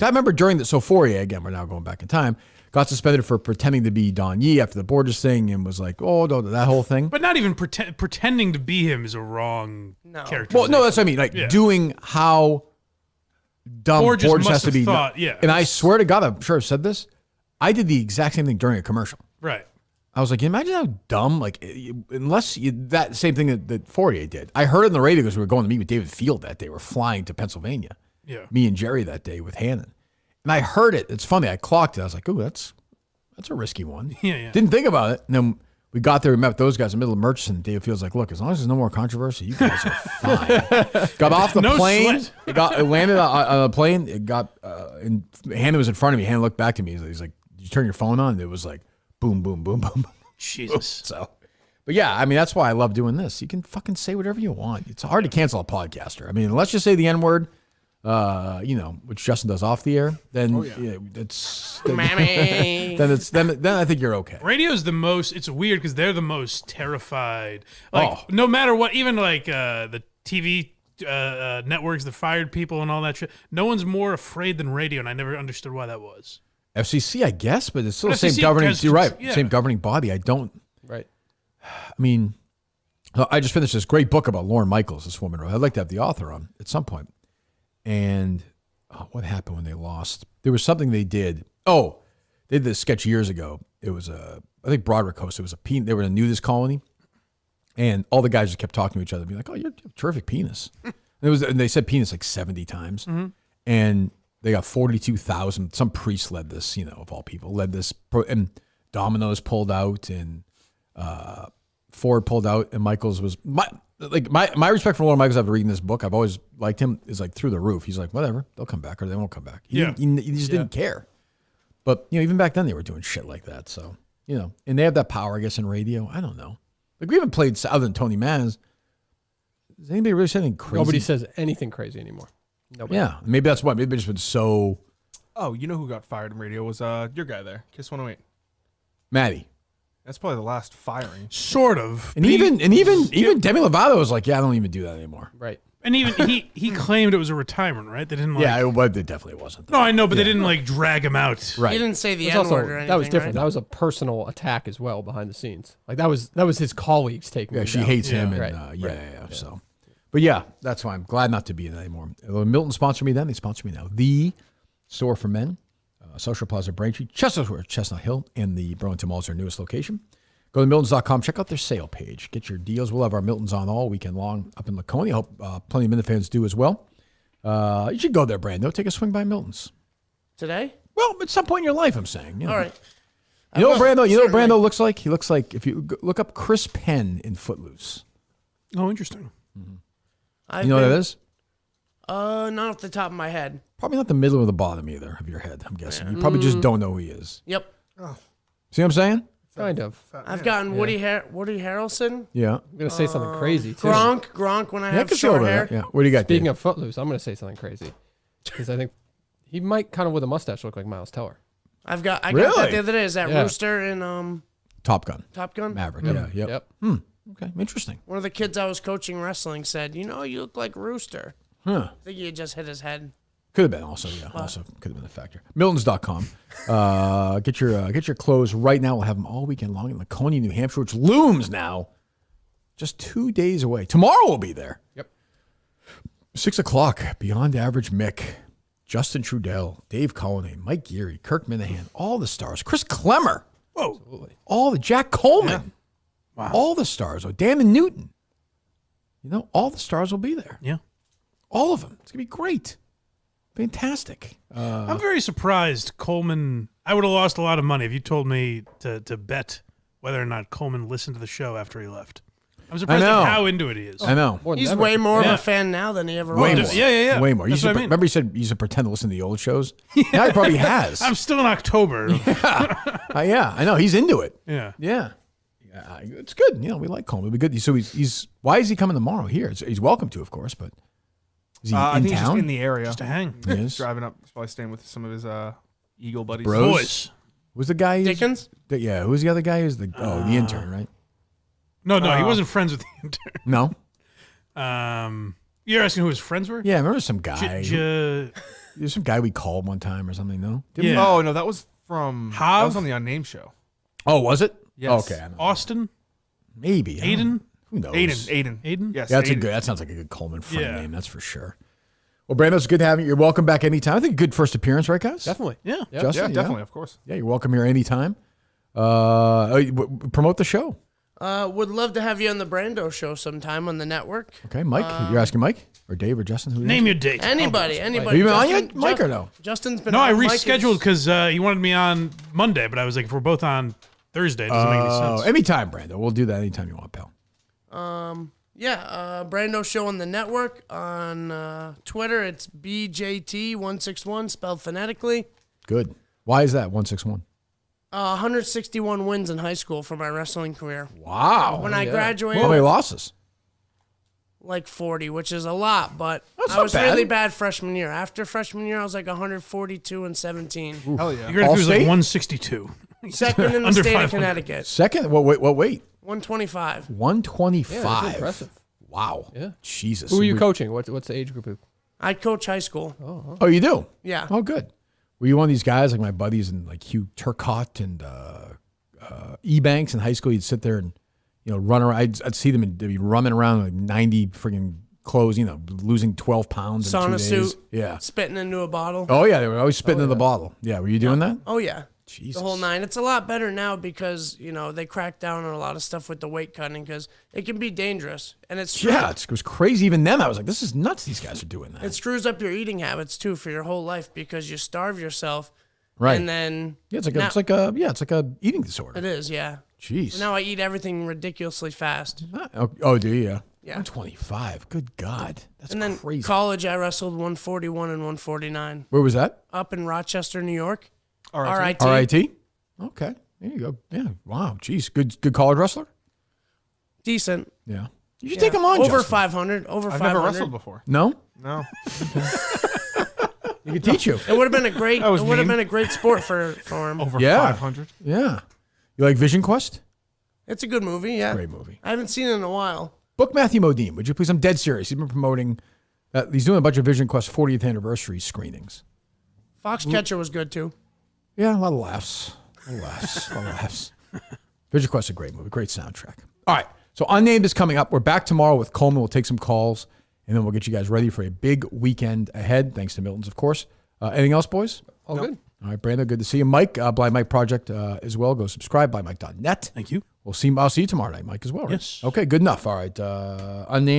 I remember so Fourier, again, we're now going back in time, got suspended for pretending to be Don Yee after the Borges thing and was like, oh, no, that whole thing. But not even pretending to be him is a wrong character. Well, no, that's what I mean. Like, doing how dumb Borges Borges has must to be. have thought, yeah. And I swear to God, I'm sure I've said this. I did the exact same thing during a commercial. Right. I was like, imagine how dumb, like, unless that same thing that Fourier did. I heard it on the radio because we were going to meet with David Field that day. We're flying to Pennsylvania. Yeah. Me and Jerry that day with Hannon. And I heard it. It's funny. I clocked it. I was like, ooh, that's a risky one. Yeah. Didn't think about it. And then we got there. We met with those guys in the middle of Murchison. David Field's like, look, as long as there's no more controversy, you guys are fine. Got off the No plane. sweat. It landed on a plane. It got, and Hannon was in front of me. Hannon looked back to me. He's like, did you turn your phone on? And it was like, boom, boom, boom, boom. Jesus. So, but yeah, I mean, that's why I love doing this. You can fucking say whatever you want. It's hard to cancel a podcaster. I mean, unless you say the N-word, which Justin does off the air, then it's then I think you're okay. Radio's the most. It's weird because they're the most terrified. Like no matter what, even like the TV networks that fired people and all that shit. No one's more afraid than radio, and I never understood why that was. FCC, I guess, but it's still the FCC same governing. has- You're right, yeah. same governing body. I don't. Right. I mean, I just finished this great book about Lauren Michaels. This woman. I'd like to have the author on at some point. And what happened when they lost? There was something they did. Oh, they did this sketch years ago. It was I think Broderick hosted. It was they were in a nudist colony, and all the guys just kept talking to each other, being like, "Oh, you have a terrific penis." And they said penis like 70 times, and they got 42,000. Some priest led this, of all people, led this, and Domino's pulled out, and Ford pulled out, and Michaels was my respect for Lauren Michaels after reading this book. I've always liked him. Is like through the roof. He's like, whatever, they'll come back or they won't come back. He just didn't care. But even back then they were doing shit like that. So and they have that power, I guess, in radio. I don't know. Like we haven't played other than Tony Maz. Does anybody really say anything crazy? Nobody says anything crazy anymore. Nobody. Yeah, maybe that's why. Maybe they've just been so. Oh, you know who got fired in radio was your guy there, Kiss 108. Maddie. That's probably the last firing. Sort of. And even Demi Lovato was like, yeah, I don't even do that anymore. Right. And even he claimed it was a retirement, right? They didn't like. Yeah, but it definitely wasn't. No, I know, but they didn't like drag him out. Right. He didn't say the It N was word also- or anything. that was different. Right? That was a personal attack as well behind the scenes. Like that was his colleagues taking. Yeah, him she down. hates him, and Right. yeah. So, but yeah, that's why I'm glad not to be in it anymore. Milton sponsored me then; they sponsor me now. The store for men, Social Plaza Braintree, Chestnut Hill, and the Burlington Mall is their newest location. Go to Miltons.com, check out their sale page, get your deals. We'll have our Miltons on all weekend long up in Laconia. Hope plenty of Minute fans do as well. You should go there, Brando. Take a swing by Miltons. Today? Well, at some point in your life, I'm saying. You know. All right. You know what Brando? You know what Certainly. Brando looks like? He looks like if you look up Chris Penn in Footloose. Oh, interesting. I've You know what been- that is? Not off the top of my head. Probably not the middle or the bottom either of your head, I'm guessing. You probably just don't know who he is. Yep. See what I'm saying? Kind of. I've gotten Woody Harrelson, Yeah. I'm gonna say something crazy too. Gronk when I Yeah, I have can see short over hair. that. Yeah. What do you got? Speaking Dave? of Footloose, I'm gonna say something crazy because I think he might kind of with a mustache look like Miles Teller. I got that Really? the other day. Is that Yeah. Rooster in Top Gun, Top Gun? Maverick. Yeah. Yep. Yep. Okay. Interesting. One of the kids I was coaching wrestling said, "You know, you look like Rooster." Huh. I think he had just hit his head. Could have been also. Yeah. Also could have been a factor. Miltons.com. Get your clothes right now. We'll have them all weekend long in Laconia, New Hampshire, which looms now. Just 2 days away. Tomorrow we'll be there. Yep. 6 o'clock. Beyond Average Mick, Justin Trudell, Dave Cullinane, Mike Geary, Kirk Minahan, all the stars. Chris Klemmer. Whoa. All the Jack Coleman. Wow. All the stars. Oh, Dan and Newton. You know, all the stars will be there. Yeah. All of them. It's gonna be great. Fantastic. I'm very surprised Coleman. I would have lost a lot of money if you told me to bet whether or not Coleman listened to the show after he left. I'm surprised know. at how into it he is. I know. More than He's ever. way more of Yeah. a fan now than he ever Way was. more. Yeah. Way more. That's what I mean. Remember he said he used to pretend to listen to the old shows? Now he probably has. I'm still in October. Yeah, I know. He's into it. Yeah. Yeah. It's good. You know, we like Coleman. It'll be good. So he's why is he coming tomorrow here? He's welcome to, of course, but is he I in think he's just town? in the area. Just to hang. He is? Driving up. He's probably staying with some of his Eagle buddies. Bros? Boys. Who's the guy? Dickens? Yeah. Who's the other guy? Who's the the intern, right? No, he wasn't friends with the intern. No. You're asking who his friends were? Yeah, I remember some guy. J- There's some guy we called one time or something. No. Yeah. Oh no, that was from. Hav? That was on the Unnamed show. Oh, was it? Yes. Okay. I know. Austin? Maybe. I don't- Aiden? Who knows? Aiden. Aiden? Yes. Yeah, that's Aiden. that sounds like a good Coleman friend Yeah. name, that's for sure. Well, Brando, it's good to have you. You're welcome back anytime. I think a good first appearance, right, guys? Definitely. Yeah. Yep. Justin, Yeah, definitely, of course. Yeah, you're welcome here anytime. Promote the show. Would love to have you on the Brando show sometime on the network. Okay, Mike. You're asking Mike or Dave or Justin? Who it is? Name your date. Anybody. Have you been on Justin- yet, Mike, or no? Justin's been No, on. I Mike is- rescheduled because he wanted me on Monday, but I was like, if we're both on Thursday, it doesn't make any sense. Anytime, Brando. We'll do that anytime you want, pal. Brando show on the network. On Twitter, it's BJT161, spelled phonetically. Good. Why is that 161? 161 wins in high school for my wrestling career. Wow. When I graduated, How many losses? like 40, which is a lot, but That's I not was bad. really bad freshman year. After freshman year, I was like 142 and 17. Hell yeah. Your interview was like All-state? 162. Second in the Under state 500. of Connecticut. Second? What weight? 125. 125. Yeah, that's impressive. Wow. Yeah. Jesus. Who are you coaching? What's the age group? I coach high school. Oh, you do? Yeah. Oh, good. Were you one of these guys like my buddies and like Hugh Turcotte and E-Banks in high school? You'd sit there and, run around. I'd see them and they'd be running around like 90 friggin' clothes, losing 12 pounds in 2 Sauna days. suit. Yeah. Spitting into a bottle. Oh, yeah. They were always spitting in the bottle. Yeah. Were you doing that? Oh, yeah. Jesus. The whole nine. It's a lot better now because, they crack down on a lot of stuff with the weight cutting because it can be dangerous. And it's Yeah. It was crazy. Even then, I was like, this is nuts. These guys are doing that. it screws up your eating habits too for your whole life because you starve yourself. Right. And then Yeah, it's like now- a eating disorder. it is, yeah. Jeez. Now I eat everything ridiculously fast. Oh, do you? Yeah. Yeah. 125. Good God. That's And then crazy. college, I wrestled 141 and 149 Where was that? up in Rochester, New York. RIT. RIT. Okay. There you go. Yeah. Wow. Jeez. Good college wrestler? Decent. Yeah. You should take him on, Over Justin. 500. Over I've 500. never wrestled before. No? No. He can teach you. It would have been a great. That was It would have mean. been a great sport for him. Over Yeah. 500. Yeah. You like Vision Quest? It's a good movie. Yeah. Great movie. I haven't seen it in a while. Book Matthew Modine, would you please? I'm dead serious. He's been promoting. He's doing a bunch of Vision Quest 40th anniversary screenings. Foxcatcher was good too. Yeah, a lot of laughs. A lot of laughs. Vision Quest is a great movie. Great soundtrack. All right. So Unnamed is coming up. We're back tomorrow with Coleman. We'll take some calls, and then we'll get you guys ready for a big weekend ahead, thanks to Milton's, of course. Anything else, boys? All good. All right, Brando, good to see you. Mike, Blind Mike Project as well. Go subscribe, blindmike.net. Thank you. I'll see you tomorrow night, Mike, as well, right? Yes. Okay, good enough. All right. Unnamed.